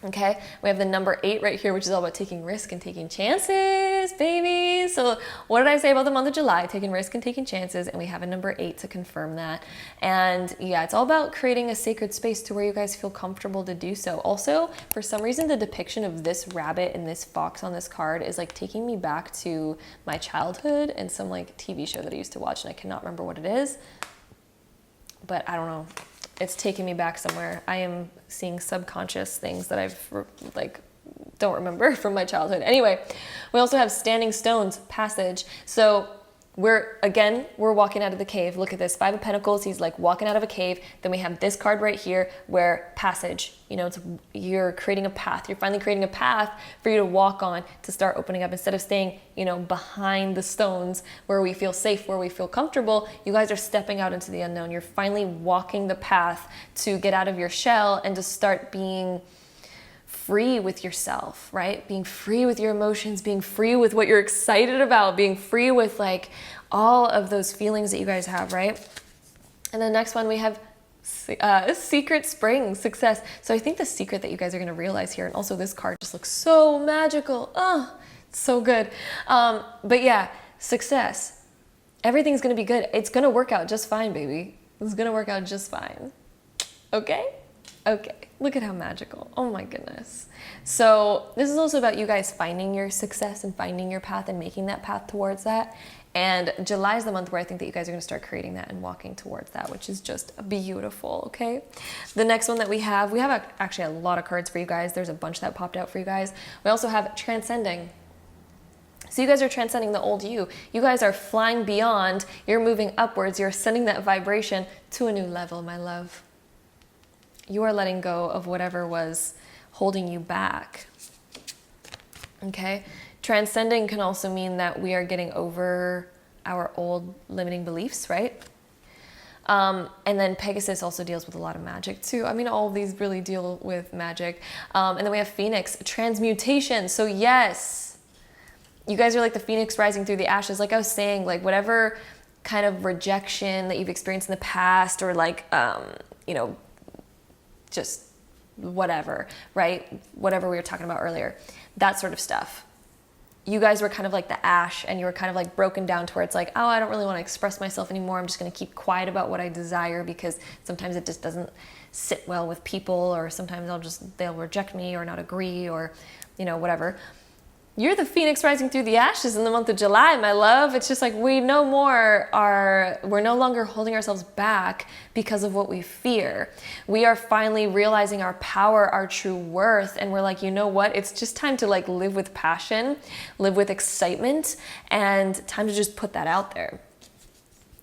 Okay, we have the number 8 right here, which is all about taking risk and taking chances, baby. So what did I say about the month of July? Taking risk and taking chances, and we have a number 8 to confirm that. And yeah, it's all about creating a sacred space to where you guys feel comfortable to do so. Also, for some reason, the depiction of this rabbit and this fox on this card is like taking me back to my childhood and some like TV show that I used to watch, and I cannot remember what it is, but I don't know. It's taking me back somewhere. I am seeing subconscious things that I've don't remember from my childhood. Anyway, we also have Standing Stones, Passage. So we're walking out of the cave. Look at this, 5 of Pentacles. He's like walking out of a cave. Then we have this card right here where passage, you know, you're creating a path. You're finally creating a path for you to walk on, to start opening up instead of staying, you know, behind the stones where we feel safe, where we feel comfortable. You guys are stepping out into the unknown. You're finally walking the path to get out of your shell and to start being free with yourself, right? Being free with your emotions, being free with what you're excited about, being free with like all of those feelings that you guys have, right? And the next one we have Secret Spring, Success. So I think the secret that you guys are going to realize here, and also this card just looks so magical. Oh, it's so good. But yeah, success. Everything's going to be good. It's going to work out just fine, baby. It's going to work out just fine. Okay? Okay, look at how magical. Oh my goodness. So this is also about you guys finding your success and finding your path and making that path towards that. And July is the month where I think that you guys are going to start creating that and walking towards that, which is just beautiful, okay? The next one that we have actually a lot of cards for you guys. There's a bunch that popped out for you guys. We also have Transcending. So you guys are transcending the old you. You guys are flying beyond. You're moving upwards. You're sending that vibration to a new level, my love. You are letting go of whatever was holding you back. Okay? Transcending can also mean that we are getting over our old limiting beliefs, right? And then Pegasus also deals with a lot of magic too. I mean, all of these really deal with magic. And then we have Phoenix, transmutation. So yes, you guys are like the Phoenix rising through the ashes. Like I was saying, like whatever kind of rejection that you've experienced in the past, or like, you know, just whatever, right? Whatever we were talking about earlier, that sort of stuff. You guys were kind of like the ash, and you were kind of like broken down to where it's like, oh, I don't really want to express myself anymore. I'm just going to keep quiet about what I desire, because sometimes it just doesn't sit well with people, or sometimes they'll reject me or not agree, or, you know, whatever. You're the Phoenix rising through the ashes in the month of July, my love. It's just like we're no longer holding ourselves back because of what we fear. We are finally realizing our power, our true worth, and we're like, you know what? It's just time to like live with passion, live with excitement, and time to just put that out there.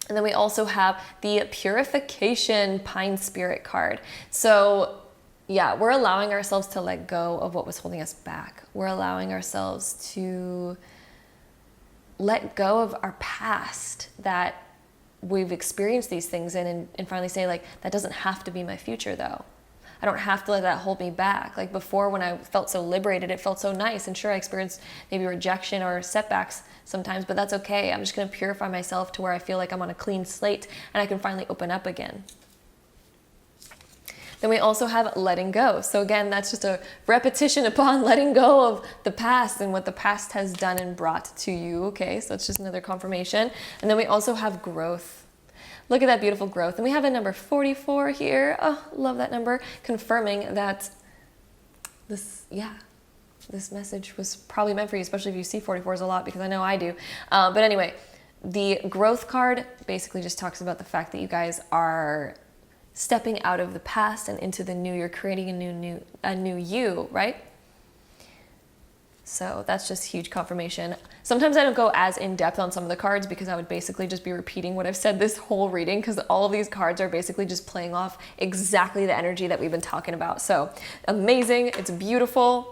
And then we also have the Purification Pine Spirit card. So yeah, we're allowing ourselves to let go of what was holding us back. We're allowing ourselves to let go of our past, that we've experienced these things in, and finally say like, that doesn't have to be my future though. I don't have to let that hold me back. Like before, when I felt so liberated, it felt so nice. And sure, I experienced maybe rejection or setbacks sometimes, but that's okay. I'm just gonna purify myself to where I feel like I'm on a clean slate and I can finally open up again. Then we also have letting go. So again, that's just a repetition upon letting go of the past and what the past has done and brought to you. Okay, so it's just another confirmation. And then we also have growth. Look at that beautiful growth. And we have a number 44 here. Oh, love that number. Confirming that this message was probably meant for you, especially if you see 44s a lot, because I know I do. But anyway, the growth card basically just talks about the fact that you guys are stepping out of the past and into the new. You're creating a new you, right? So that's just huge confirmation. Sometimes I don't go as in depth on some of the cards, because I would basically just be repeating what I've said this whole reading, because all of these cards are basically just playing off exactly the energy that we've been talking about. So amazing, it's beautiful.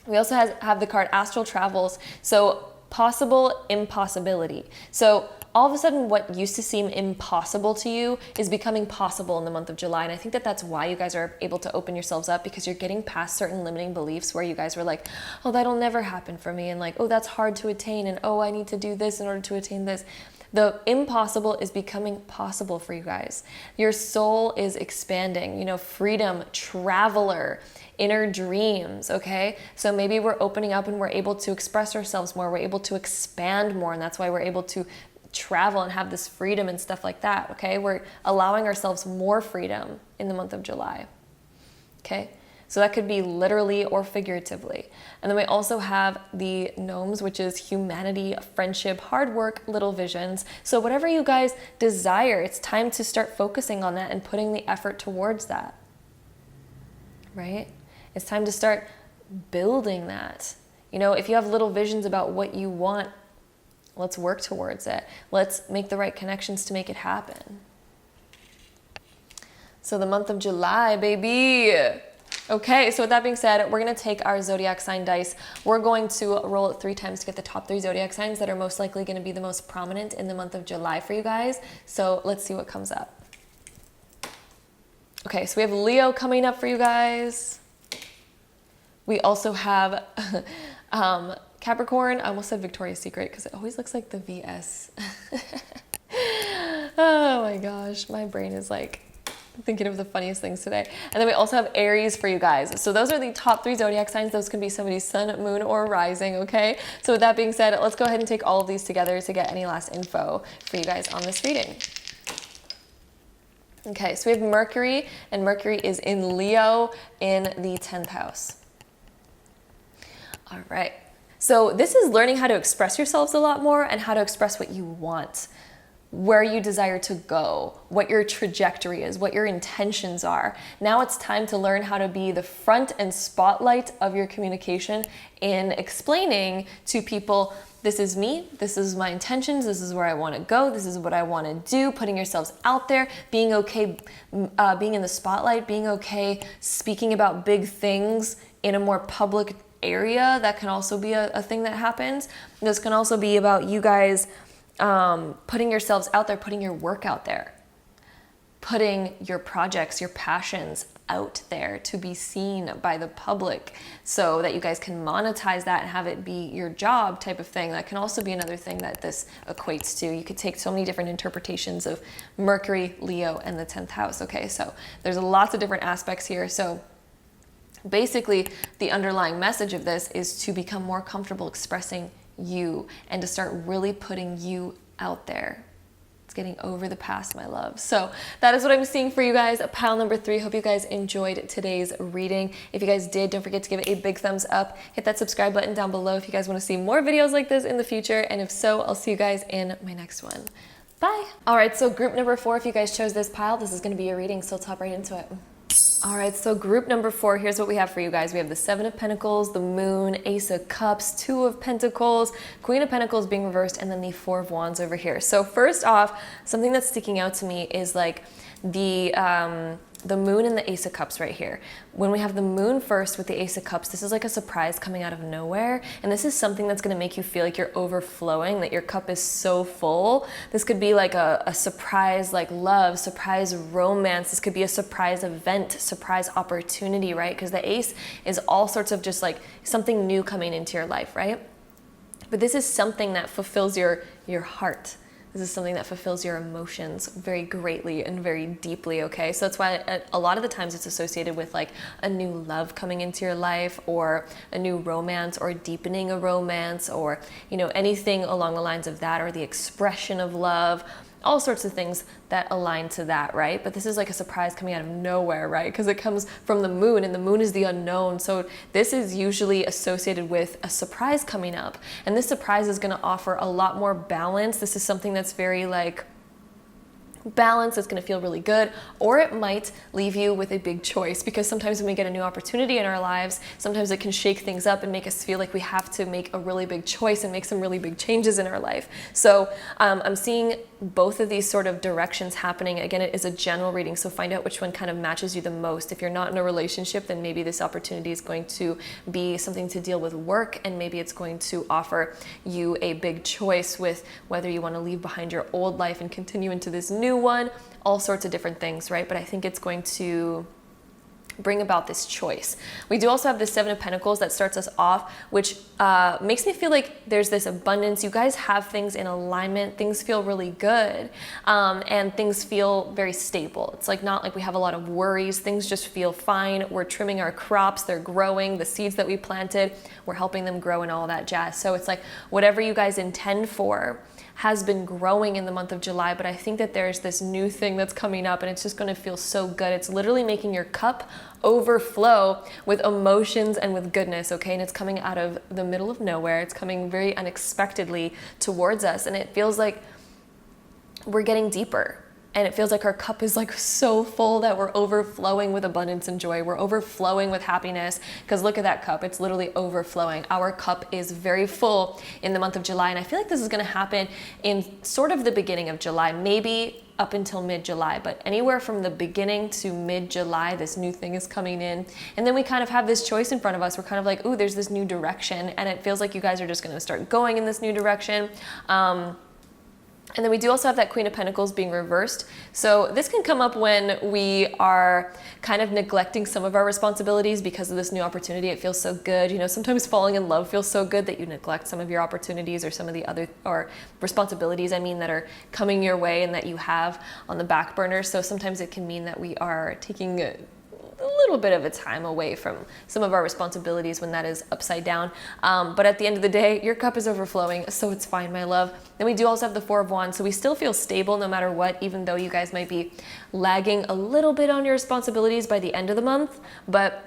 We also have the card Astral Travels. So possible impossibility. So all of a sudden, what used to seem impossible to you is becoming possible in the month of July. And I think that that's why you guys are able to open yourselves up, because you're getting past certain limiting beliefs where you guys were like, oh, that'll never happen for me. And like, oh, that's hard to attain. And oh, I need to do this in order to attain this. The impossible is becoming possible for you guys. Your soul is expanding, you know, freedom, traveler, inner dreams, okay? So maybe we're opening up and we're able to express ourselves more. We're able to expand more. And that's why we're able to travel and have this freedom and stuff like that, okay? We're allowing ourselves more freedom in the month of July, okay? So that could be literally or figuratively. And then we also have the gnomes, which is humanity, friendship, hard work, little visions. So whatever you guys desire, it's time to start focusing on that and putting the effort towards that, right? It's time to start building that. You know, if you have little visions about what you want, let's work towards it. Let's make the right connections to make it happen. So the month of July, baby. Okay, so with that being said, we're going to take our zodiac sign dice. We're going to roll it 3 times to get the top 3 zodiac signs that are most likely going to be the most prominent in the month of July for you guys. So let's see what comes up. Okay, so we have Leo coming up for you guys. We also have Capricorn. I almost said Victoria's Secret because it always looks like the VS. Oh my gosh, my brain is like thinking of the funniest things today. And then we also have Aries for you guys. So those are the top 3 zodiac signs. Those can be somebody's sun, moon, or rising, okay? So with that being said, let's go ahead and take all of these together to get any last info for you guys on this reading. Okay, so we have Mercury, and Mercury is in Leo in the 10th house. All right. So this is learning how to express yourselves a lot more and how to express what you want, where you desire to go, what your trajectory is, what your intentions are. Now it's time to learn how to be the front and spotlight of your communication in explaining to people, this is me, this is my intentions, this is where I want to go, this is what I want to do, putting yourselves out there, being okay, being in the spotlight, being okay speaking about big things in a more public area. That can also be a thing that happens. This can also be about you guys putting yourselves out there, putting your work out there. putting your projects, your passions out there to be seen by the public so that you guys can monetize that and have it be your job type of thing. That can also be another thing that this equates to. You could take so many different interpretations of Mercury, Leo, and the 10th house. Okay, so there's lots of different aspects here. So basically, the underlying message of this is to become more comfortable expressing you and to start really putting you out there. It's getting over the past, my love. So that is what I'm seeing for you guys. Pile number 3. Hope you guys enjoyed today's reading. If you guys did, don't forget to give it a big thumbs up. Hit that subscribe button down below if you guys want to see more videos like this in the future. And if so, I'll see you guys in my next one. Bye. All right, so group number 4, if you guys chose this pile, this is going to be your reading, so let's hop right into it. All right, so group number 4, here's what we have for you guys. We have the 7 of Pentacles, the Moon, Ace of Cups, 2 of Pentacles, Queen of Pentacles being reversed, and then the 4 of Wands over here. So first off, something that's sticking out to me is like the Moon and the Ace of Cups right here. When we have the Moon first with the Ace of Cups, this is like a surprise coming out of nowhere. And this is something that's going to make you feel like you're overflowing, that your cup is so full. This could be like a surprise, like love, surprise romance. This could be a surprise event, surprise opportunity, right? Because the Ace is all sorts of just like something new coming into your life, right? But this is something that fulfills your heart. This is something that fulfills your emotions very greatly and very deeply, okay? So that's why a lot of the times it's associated with like a new love coming into your life, or a new romance, or deepening a romance, or, you know, anything along the lines of that, or the expression of love. All sorts of things that align to that, right? But this is like a surprise coming out of nowhere, right? Because it comes from the Moon, and the Moon is the unknown. So this is usually associated with a surprise coming up. And this surprise is going to offer a lot more balance. This is something that's very like balance, that's going to feel really good, or it might leave you with a big choice, because sometimes when we get a new opportunity in our lives, sometimes it can shake things up and make us feel like we have to make a really big choice and make some really big changes in our life. So I'm seeing both of these sort of directions happening. Again, it is a general reading, so find out which one kind of matches you the most. If you're not in a relationship, then maybe this opportunity is going to be something to deal with work, and maybe it's going to offer you a big choice with whether you want to leave behind your old life and continue into this new one, all sorts of different things, right? But I think it's going to bring about this choice. We do also have the 7 of Pentacles that starts us off, which makes me feel like there's this abundance. You guys have things in alignment. Things feel really good, and things feel very stable. It's like not like we have a lot of worries. Things just feel fine. We're trimming our crops. They're growing. The seeds that we planted, we're helping them grow and all that jazz. So it's like whatever you guys intend for has been growing in the month of July, but I think that there's this new thing that's coming up, and it's just going to feel so good. It's literally making your cup overflow with emotions and with goodness, okay? And it's coming out of the middle of nowhere. It's coming very unexpectedly towards us, and it feels like we're getting deeper. And it feels like our cup is like so full that we're overflowing with abundance and joy. We're overflowing with happiness, because look at that cup. It's literally overflowing. Our cup is very full in the month of July. And I feel like this is going to happen in sort of the beginning of July, maybe up until mid-July, but anywhere from the beginning to mid-July, this new thing is coming in. And then we kind of have this choice in front of us. We're kind of like, ooh, there's this new direction. And it feels like you guys are just going to start going in this new direction. And then we do also have that Queen of Pentacles being reversed. So this can come up when we are kind of neglecting some of our responsibilities because of this new opportunity. It feels so good. You know, sometimes falling in love feels so good that you neglect some of your opportunities, or some of the other, or responsibilities, I mean, that are coming your way and that you have on the back burner. So sometimes it can mean that we are taking a little bit of a time away from some of our responsibilities when that is upside down. But at the end of the day, your cup is overflowing, so it's fine, my love. Then we do also have the 4 of Wands, so we still feel stable no matter what, even though you guys might be lagging a little bit on your responsibilities by the end of the month. But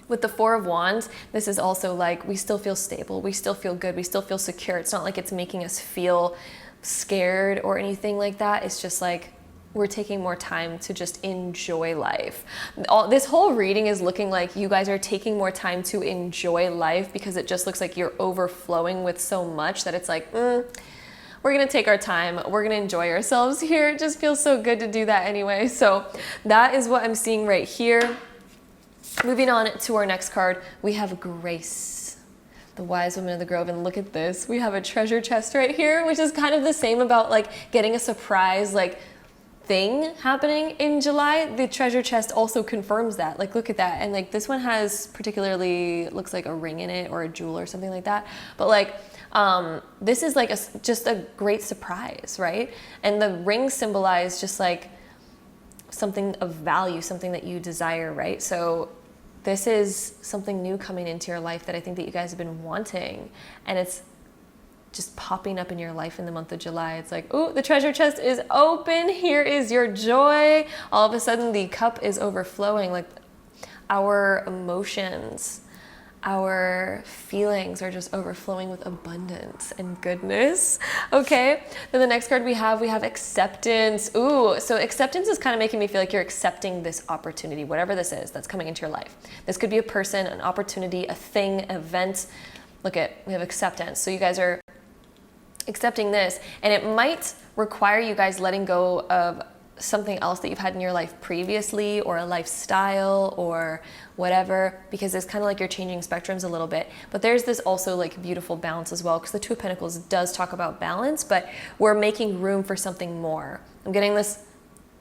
with the 4 of Wands, this is also like, we still feel stable, we still feel good, we still feel secure. It's not like it's making us feel scared or anything like that. It's just like, we're taking more time to just enjoy life. This whole reading is looking like you guys are taking more time to enjoy life, because it just looks like you're overflowing with so much that it's like, we're gonna take our time, we're gonna enjoy ourselves here. It just feels so good to do that anyway. So that is what I'm seeing right here. Moving on to our next card, we have Grace, the Wise Woman of the Grove. And look at this, we have a treasure chest right here, which is kind of the same about like getting a surprise, like thing happening in July, the treasure chest also confirms that. Like, look at that. And like this one has particularly, looks like a ring in it or a jewel or something like that. But like, this is like just a great surprise, right? And the rings symbolize just like something of value, something that you desire, right? So this is something new coming into your life that I think that you guys have been wanting. And it's just popping up in your life in the month of July. It's like, oh, the treasure chest is open. Here is your joy. All of a sudden the cup is overflowing. Like our emotions, our feelings are just overflowing with abundance and goodness. Okay. Then the next card we have acceptance. Ooh, so acceptance is kind of making me feel like you're accepting this opportunity, whatever this is that's coming into your life. This could be a person, an opportunity, a thing, an event. Look at, we have acceptance. So you guys are accepting this, and it might require you guys letting go of something else that you've had in your life previously, or a lifestyle or whatever, because it's kind of like you're changing spectrums a little bit. But there's this also like beautiful balance as well, because the Two of Pentacles does talk about balance, but we're making room for something more. I'm getting this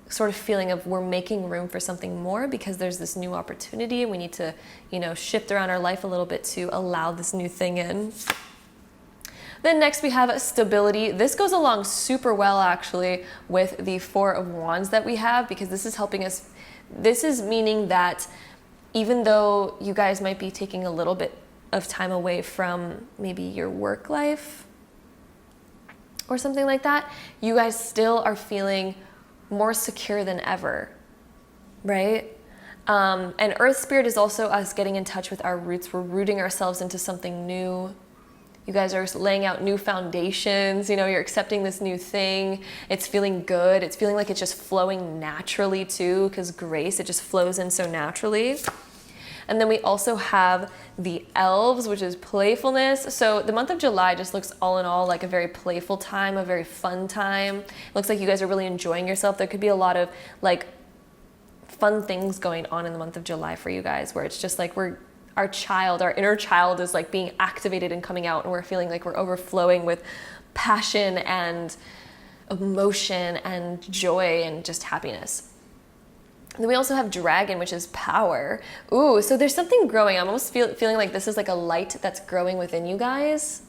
sort of feeling of we're making room for something more because there's this new opportunity, and we need to, you know, shift around our life a little bit to allow this new thing in. Then next we have stability. This goes along super well actually with the Four of Wands that we have, because this is helping us. This is meaning that even though you guys might be taking a little bit of time away from maybe your work life or something like that, you guys still are feeling more secure than ever, right? And Earth Spirit is also us getting in touch with our roots. We're rooting ourselves into something new. You guys are laying out new foundations, you know, you're accepting this new thing. It's feeling good. It's feeling like it's just flowing naturally too, because grace, it just flows in so naturally. And then we also have the elves, which is playfulness. So the month of July just looks all in all like a very playful time, a very fun time. It looks like you guys are really enjoying yourself. There could be a lot of like fun things going on in the month of July for you guys, where it's just like our child, our inner child is like being activated and coming out, and we're feeling like we're overflowing with passion and emotion and joy and just happiness. And then we also have dragon, which is power. Ooh, so there's something growing. I'm almost feeling like this is like a light that's growing within you guys.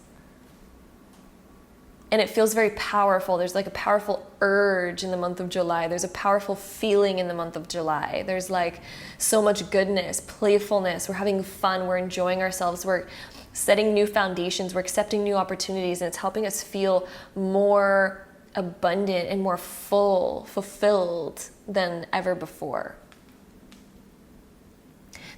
And it feels very powerful. There's like a powerful urge in the month of July. There's a powerful feeling in the month of July. There's like so much goodness, playfulness. We're having fun. We're enjoying ourselves. We're setting new foundations. We're accepting new opportunities. And it's helping us feel more abundant and more fulfilled than ever before.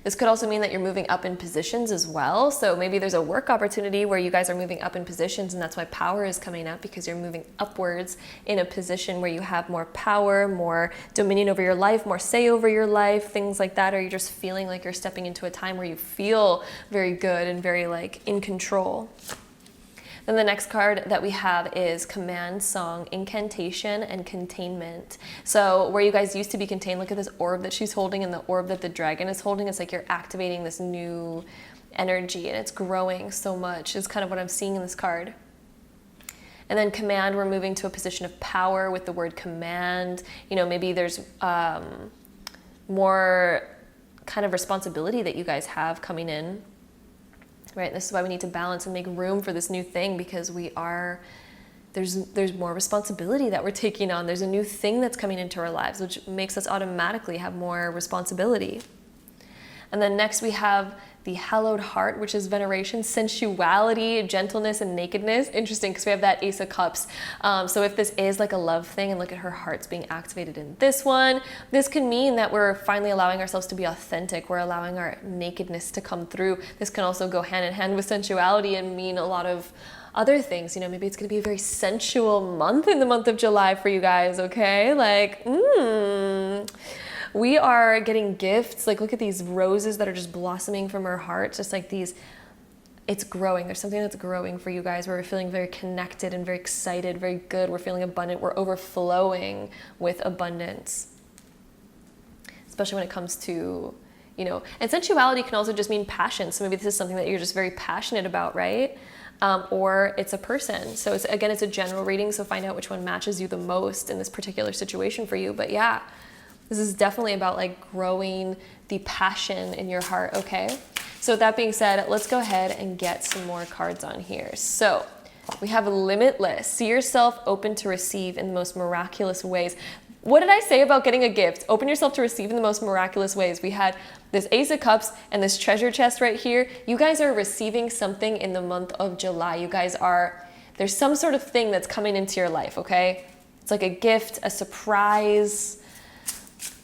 This could also mean that you're moving up in positions as well. So maybe there's a work opportunity where you guys are moving up in positions, and that's why power is coming up, because you're moving upwards in a position where you have more power, more dominion over your life, more say over your life, things like that. Or you're just feeling like you're stepping into a time where you feel very good and very like in control. Then the next card that we have is Command, Song, Incantation, and Containment. So where you guys used to be contained, look at this orb that she's holding and the orb that the dragon is holding. It's like you're activating this new energy, and it's growing so much. Is kind of what I'm seeing in this card. And then command, we're moving to a position of power with the word command. You know, maybe there's more kind of responsibility that you guys have coming in. Right, this is why we need to balance and make room for this new thing, because there's more responsibility that we're taking on. There's a new thing that's coming into our lives, which makes us automatically have more responsibility. And then next we have the hallowed heart, which is veneration, sensuality, gentleness, and nakedness. Interesting, because we have that Ace of Cups. So if this is like a love thing, and look at her heart's being activated in this one, this can mean that we're finally allowing ourselves to be authentic. We're allowing our nakedness to come through. This can also go hand in hand with sensuality and mean a lot of other things. You know, maybe it's going to be a very sensual month in the month of July for you guys, okay? Like, we are getting gifts. Like, look at these roses that are just blossoming from her heart. Just like these, it's growing. There's something that's growing for you guys where we're feeling very connected and very excited, very good. We're feeling abundant. We're overflowing with abundance, especially when it comes to, you know, and sensuality can also just mean passion. So maybe this is something that you're just very passionate about, right? or it's a person. So it's, again, it's a general reading, so find out which one matches you the most in this particular situation for you. But yeah, this is definitely about like growing the passion in your heart, okay? So with that being said, let's go ahead and get some more cards on here. So we have limitless. See yourself open to receive in the most miraculous ways. What did I say about getting a gift? Open yourself to receive in the most miraculous ways. We had this Ace of Cups and this treasure chest right here. You guys are receiving something in the month of July. You guys are, there's some sort of thing that's coming into your life, okay? It's like a gift, a surprise,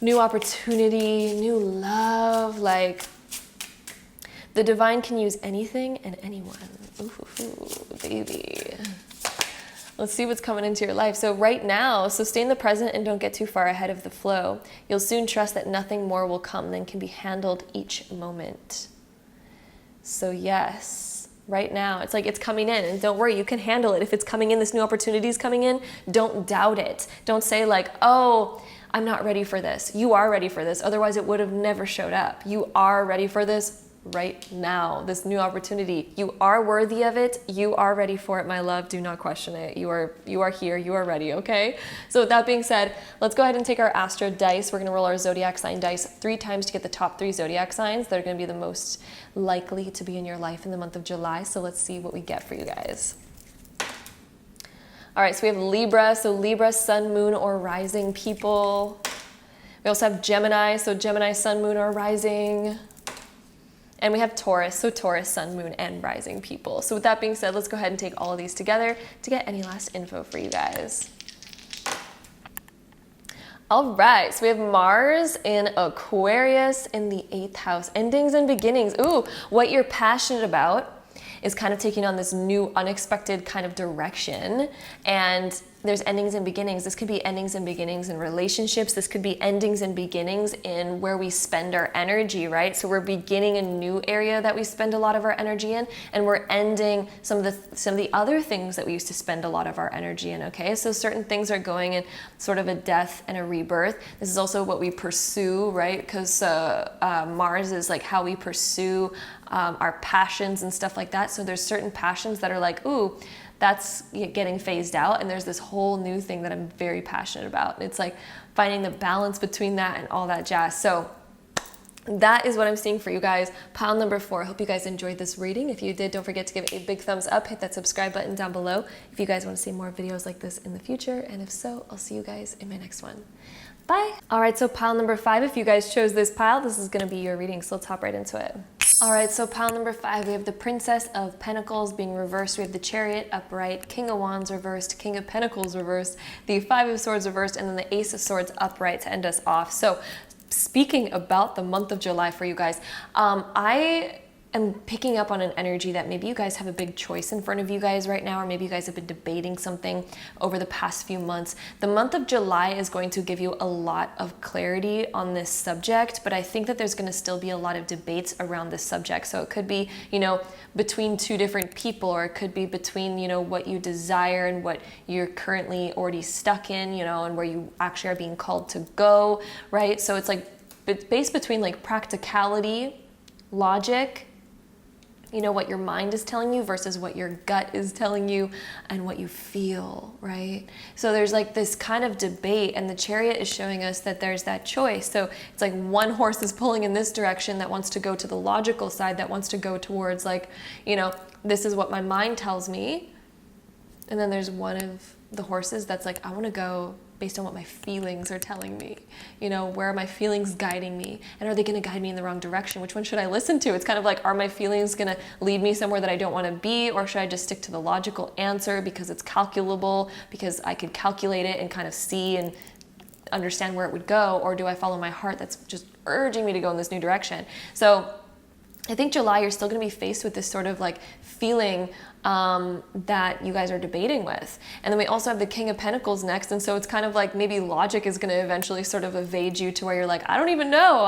new opportunity, new love. Like, the divine can use anything and anyone. Ooh, baby. Let's see what's coming into your life. So right now, so stay in the present and don't get too far ahead of the flow. You'll soon trust that nothing more will come than can be handled each moment. So yes, right now, it's like it's coming in, and don't worry, you can handle it. If it's coming in, this new opportunity is coming in, don't doubt it. Don't say like, oh, I'm not ready for this. You are ready for this. Otherwise, it would have never showed up. You are ready for this right now, this new opportunity. You are worthy of it. You are ready for it, my love. Do not question it. You are here. You are ready, okay? So with that being said, let's go ahead and take our Astro dice. We're going to roll our zodiac sign dice 3 times to get the top 3 zodiac signs that are going to be the most likely to be in your life in the month of July. So let's see what we get for you guys. All right, so we have Libra. So Libra, sun, moon, or rising people. We also have Gemini. So Gemini, sun, moon, or rising. And we have Taurus, so Taurus, sun, moon, and rising people. So with that being said, let's go ahead and take all of these together to get any last info for you guys. All right, so we have Mars in Aquarius in the 8th house. Endings and beginnings. Ooh, what you're passionate about is kind of taking on this new unexpected kind of direction, and there's endings and beginnings. This could be endings and beginnings in relationships. This could be endings and beginnings in where we spend our energy, right? So we're beginning a new area that we spend a lot of our energy in, and we're ending some of the other things that we used to spend a lot of our energy in, okay? So certain things are going in sort of a death and a rebirth. This is also what we pursue, right? Because Mars is like how we pursue our passions and stuff like that. So there's certain passions that are like, ooh, that's getting phased out, and there's this whole new thing that I'm very passionate about. It's like finding the balance between that and all that jazz. So that is what I'm seeing for you guys. Pile number 4. I hope you guys enjoyed this reading. If you did, don't forget to give it a big thumbs up. Hit that subscribe button down below if you guys want to see more videos like this in the future. And if so, I'll see you guys in my next one. Bye. All right, so pile number 5. If you guys chose this pile, this is going to be your reading. So let's hop right into it. All right, so pile number 5, we have the Princess of Pentacles being reversed. We have the Chariot upright, King of Wands reversed, King of Pentacles reversed, the 5 of Swords reversed, and then the Ace of Swords upright to end us off. So speaking about the month of July for you guys, I am picking up on an energy that maybe you guys have a big choice in front of you guys right now, or maybe you guys have been debating something over the past few months. The month of July is going to give you a lot of clarity on this subject, but I think that there's going to still be a lot of debates around this subject. So it could be, you know, between 2 different people, or it could be between, you know, what you desire and what you're currently already stuck in, you know, and where you actually are being called to go, right? So it's like it's based between like practicality, logic, you know, what your mind is telling you versus what your gut is telling you and what you feel, right? So there's like this kind of debate, and the Chariot is showing us that there's that choice. So it's like one horse is pulling in this direction that wants to go to the logical side, that wants to go towards like, you know, this is what my mind tells me. And then there's one of the horses that's like, I want to go based on what my feelings are telling me. You know, where are my feelings guiding me? And are they going to guide me in the wrong direction? Which one should I listen to? It's kind of like, are my feelings going to lead me somewhere that I don't want to be? Or should I just stick to the logical answer because it's calculable, because I could calculate it and kind of see and understand where it would go? Or do I follow my heart that's just urging me to go in this new direction? So I think July, you're still going to be faced with this sort of like feeling that you guys are debating with. And then we also have the King of Pentacles next. And so it's kind of like maybe logic is going to eventually sort of evade you to where you're like, I don't even know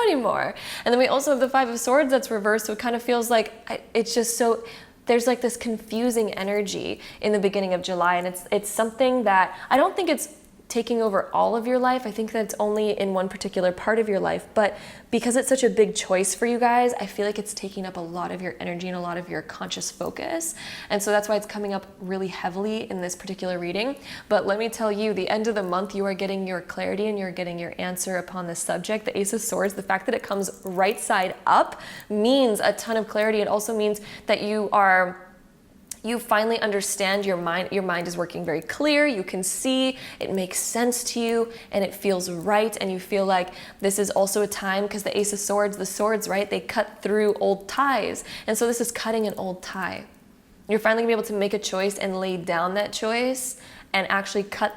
anymore. And then we also have the 5 of Swords that's reversed. So it kind of feels like it's just so, there's like this confusing energy in the beginning of July. And it's something that I don't think it's taking over all of your life. I think that it's only in one particular part of your life, but because it's such a big choice for you guys, I feel like it's taking up a lot of your energy and a lot of your conscious focus. And so that's why it's coming up really heavily in this particular reading. But let me tell you, the end of the month, you are getting your clarity and you're getting your answer upon this subject. The Ace of Swords, the fact that it comes right side up means a ton of clarity. It also means that you finally understand your mind. Your mind is working very clear. You can see, it makes sense to you, and it feels right. And you feel like this is also a time, because the Ace of Swords, the swords, right? They cut through old ties. And so this is cutting an old tie. You're finally gonna be able to make a choice and lay down that choice and actually cut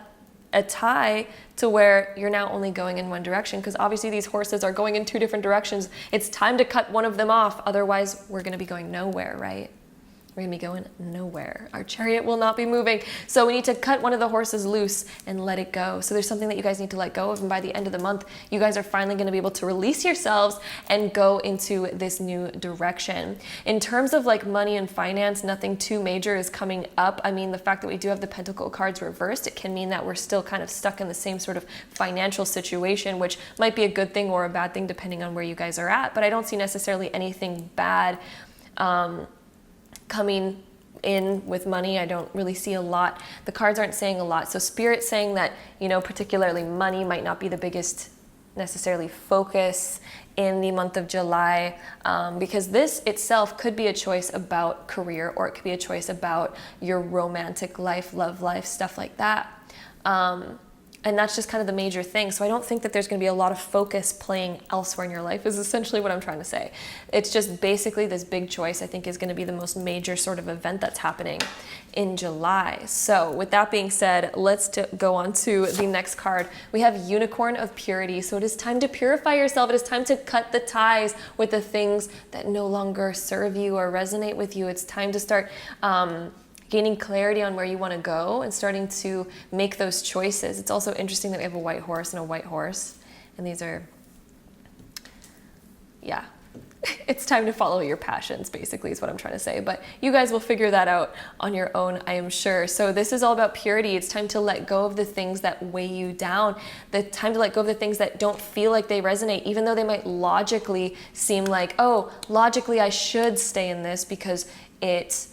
a tie to where you're now only going in one direction, because obviously these horses are going in two different directions. It's time to cut one of them off. Otherwise, we're gonna be going nowhere, right? We're gonna be going nowhere. Our chariot will not be moving. So we need to cut one of the horses loose and let it go. So there's something that you guys need to let go of. And by the end of the month, you guys are finally gonna be able to release yourselves and go into this new direction. In terms of like money and finance, nothing too major is coming up. I mean, the fact that we do have the Pentacle cards reversed, it can mean that we're still kind of stuck in the same sort of financial situation, which might be a good thing or a bad thing depending on where you guys are at. But I don't see necessarily anything bad coming in with money. I don't really see a lot. The cards aren't saying a lot. So Spirit's saying that, you know, particularly money might not be the biggest necessarily focus in the month of July, because this itself could be a choice about career, or it could be a choice about your romantic life, love life, stuff like that. And that's just kind of the major thing. So I don't think that there's going to be a lot of focus playing elsewhere in your life, is essentially what I'm trying to say. It's just basically this big choice, I think, is going to be the most major sort of event that's happening in July. So with that being said, let's go on to the next card. We have Unicorn of Purity. So it is time to purify yourself. It is time to cut the ties with the things that no longer serve you or resonate with you. It's time to start gaining clarity on where you want to go and starting to make those choices. It's also interesting that we have a white horse and a white horse. And these are, yeah, it's time to follow your passions, basically, is what I'm trying to say. But you guys will figure that out on your own, I am sure. So this is all about purity. It's time to let go of the things that weigh you down. The time to let go of the things that don't feel like they resonate, even though they might logically seem like, oh, logically I should stay in this because it's,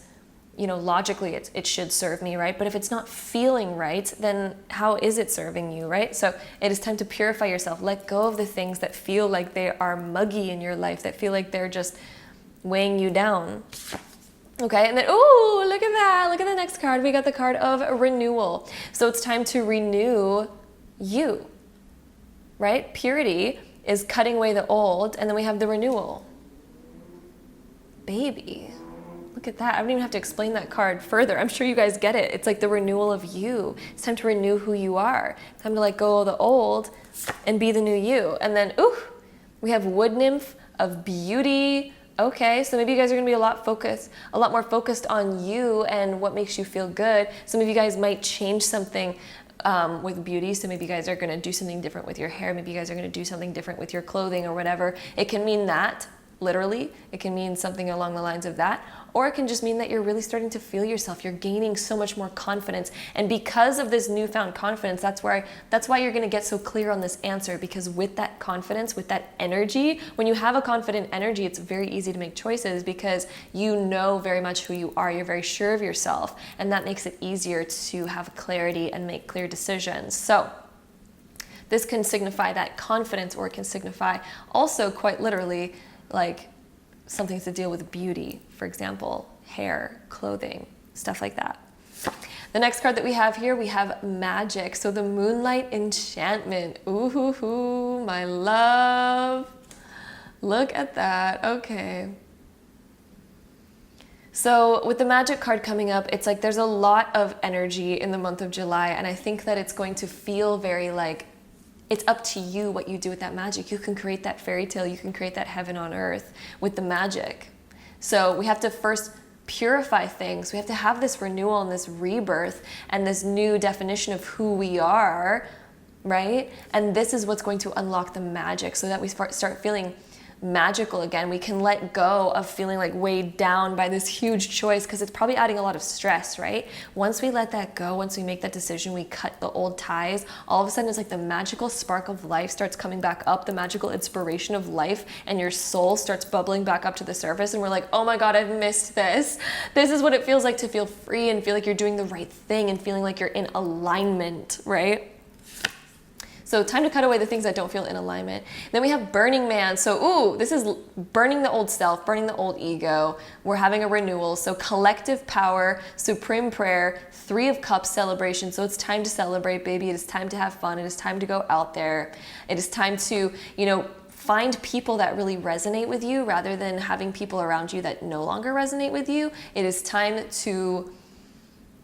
you know, logically it should serve me, right? But if it's not feeling right, then how is it serving you, right? So it is time to purify yourself. Let go of the things that feel like they are muggy in your life, that feel like they're just weighing you down. Okay, and then, ooh, look at that. Look at the next card. We got the card of renewal. So it's time to renew you, right? Purity is cutting away the old, and then we have the renewal. Baby. Look at that. I don't even have to explain that card further. I'm sure you guys get it. It's like the renewal of you. It's time to renew who you are. It's time to let go of the old and be the new you. And then, ooh, we have Wood Nymph of Beauty. Okay, so maybe you guys are going to be a lot more focused on you and what makes you feel good. Some of you guys might change something with beauty. So maybe you guys are going to do something different with your hair. Maybe you guys are going to do something different with your clothing or whatever. It can mean that. Literally, it can mean something along the lines of that, or it can just mean that you're really starting to feel yourself. You're gaining so much more confidence, and because of this newfound confidence, that's why you're going to get so clear on this answer. Because with that confidence, with that energy, when you have a confident energy, it's very easy to make choices because you know very much who you are. You're very sure of yourself, and that makes it easier to have clarity and make clear decisions. So this can signify that confidence, or it can signify also quite literally like something to deal with beauty, for example, hair, clothing, stuff like that. The next card that we have here, we have Magic. So the Moonlight Enchantment. Ooh, my love. Look at that. Okay. So with the Magic card coming up, it's like there's a lot of energy in the month of July, and I think that it's going to feel very like it's up to you what you do with that magic. You can create that fairy tale. You can create that heaven on earth with the magic. So we have to first purify things. We have to have this renewal and this rebirth and this new definition of who we are, right? And this is what's going to unlock the magic so that we start feeling magical again. We can let go of feeling like weighed down by this huge choice, because it's probably adding a lot of stress, right? Once we let that go, once we make that decision, we cut the old ties, all of a sudden it's like the magical spark of life starts coming back up, the magical inspiration of life, and your soul starts bubbling back up to the surface, and we're like, oh my God, I've missed this. This is what it feels like to feel free and feel like you're doing the right thing and feeling like you're in alignment, right? So time to cut away the things that don't feel in alignment. Then we have Burning Man. So, this is burning the old self, burning the old ego. We're having a renewal. So collective power, supreme prayer, 3 of Cups celebration. So it's time to celebrate, baby. It is time to have fun. It is time to go out there. It is time to, find people that really resonate with you rather than having people around you that no longer resonate with you. It is time to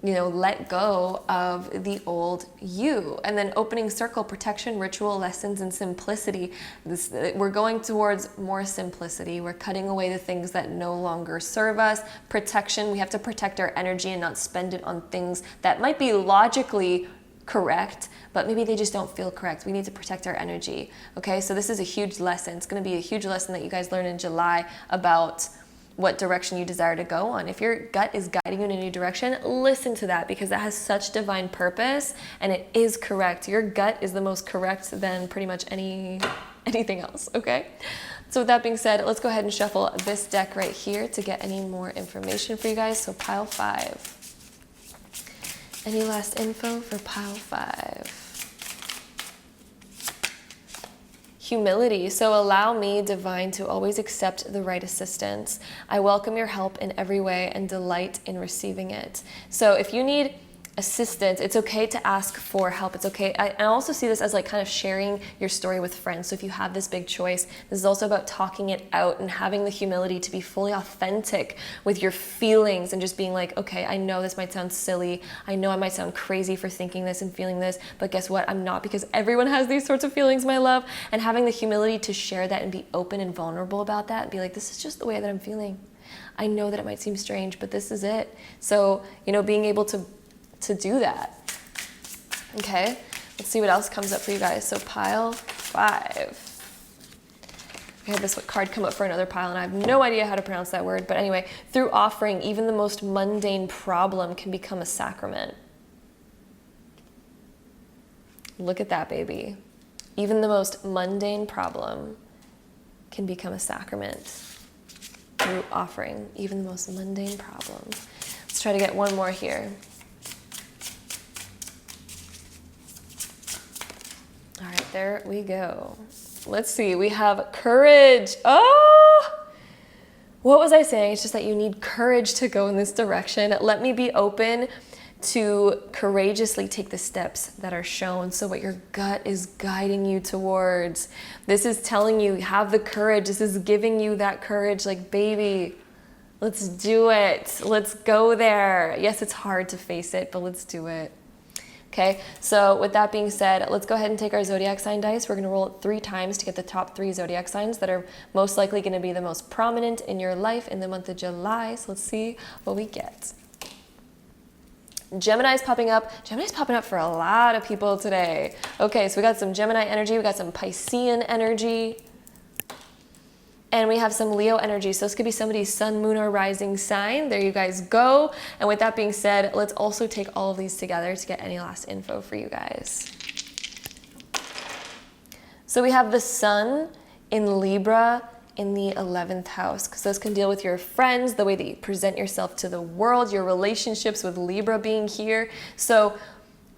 let go of the old you. And then opening circle, protection, ritual, lessons, and simplicity. We're going towards more simplicity. We're cutting away the things that no longer serve us. Protection, we have to protect our energy and not spend it on things that might be logically correct, but maybe they just don't feel correct. We need to protect our energy. Okay, so this is a huge lesson. It's going to be a huge lesson that you guys learn in July about what direction you desire to go on. If your gut is guiding you in a new direction, listen to that, because that has such divine purpose and it is correct. Your gut is the most correct than pretty much anything else, okay? So with that being said, let's go ahead and shuffle this deck right here to get any more information for you guys. So pile 5. Any last info for pile 5? Humility. So allow me, divine, to always accept the right assistance. I welcome your help in every way and delight in receiving it. So if you need assistance, it's okay to ask for help. It's okay. I also see this as like kind of sharing your story with friends. So if you have this big choice, this is also about talking it out and having the humility to be fully authentic with your feelings and just being like, okay, I know this might sound silly. I know I might sound crazy for thinking this and feeling this, but guess what? I'm not, because everyone has these sorts of feelings, my love. And having the humility to share that and be open and vulnerable about that and be like, this is just the way that I'm feeling. I know that it might seem strange, but this is it. So, being able to do that. Okay, let's see what else comes up for you guys. So pile 5. I had this card come up for another pile and I have no idea how to pronounce that word, but anyway, through offering, even the most mundane problem can become a sacrament. Look at that, baby. Even the most mundane problem can become a sacrament through offering, even the most mundane problem. Let's try to get one more here. All right, there we go. Let's see, we have courage. Oh, what was I saying? It's just that you need courage to go in this direction. Let me be open to courageously take the steps that are shown. So what your gut is guiding you towards. This is telling you, have the courage. This is giving you that courage, like, baby, let's do it. Let's go there. Yes, it's hard to face it, but let's do it. Okay, so with that being said, let's go ahead and take our zodiac sign dice. We're going to roll it 3 times to get the top 3 zodiac signs that are most likely going to be the most prominent in your life in the month of July. So let's see what we get. Gemini's popping up. Gemini's popping up for a lot of people today. Okay, so we got some Gemini energy. We got some Piscean energy. And we have some Leo energy. So this could be somebody's sun, moon, or rising sign. There you guys go. And with that being said, let's also take all of these together to get any last info for you guys. So we have the sun in Libra in the 11th house. So this can deal with your friends, the way that you present yourself to the world, your relationships with Libra being here. So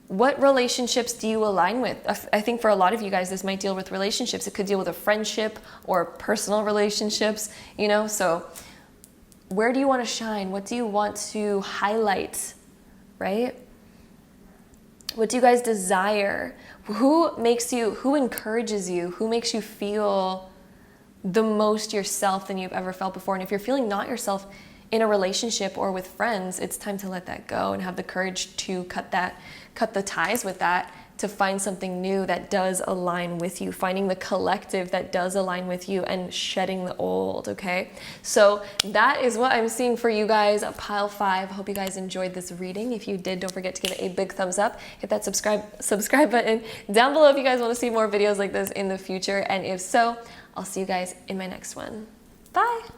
what relationships do you align with? I think for a lot of you guys, this might deal with relationships. It could deal with a friendship or personal relationships, so where do you want to shine? What do you want to highlight, right? What do you guys desire? Who encourages you? Who makes you feel the most yourself than you've ever felt before? And if you're feeling not yourself, in a relationship or with friends, it's time to let that go and have the courage to cut the ties with that, to find something new that does align with you, finding the collective that does align with you and shedding the old, okay? So that is what I'm seeing for you guys, pile 5. Hope you guys enjoyed this reading. If you did, don't forget to give it a big thumbs up. Hit that subscribe button down below if you guys want to see more videos like this in the future. And if so, I'll see you guys in my next one. Bye.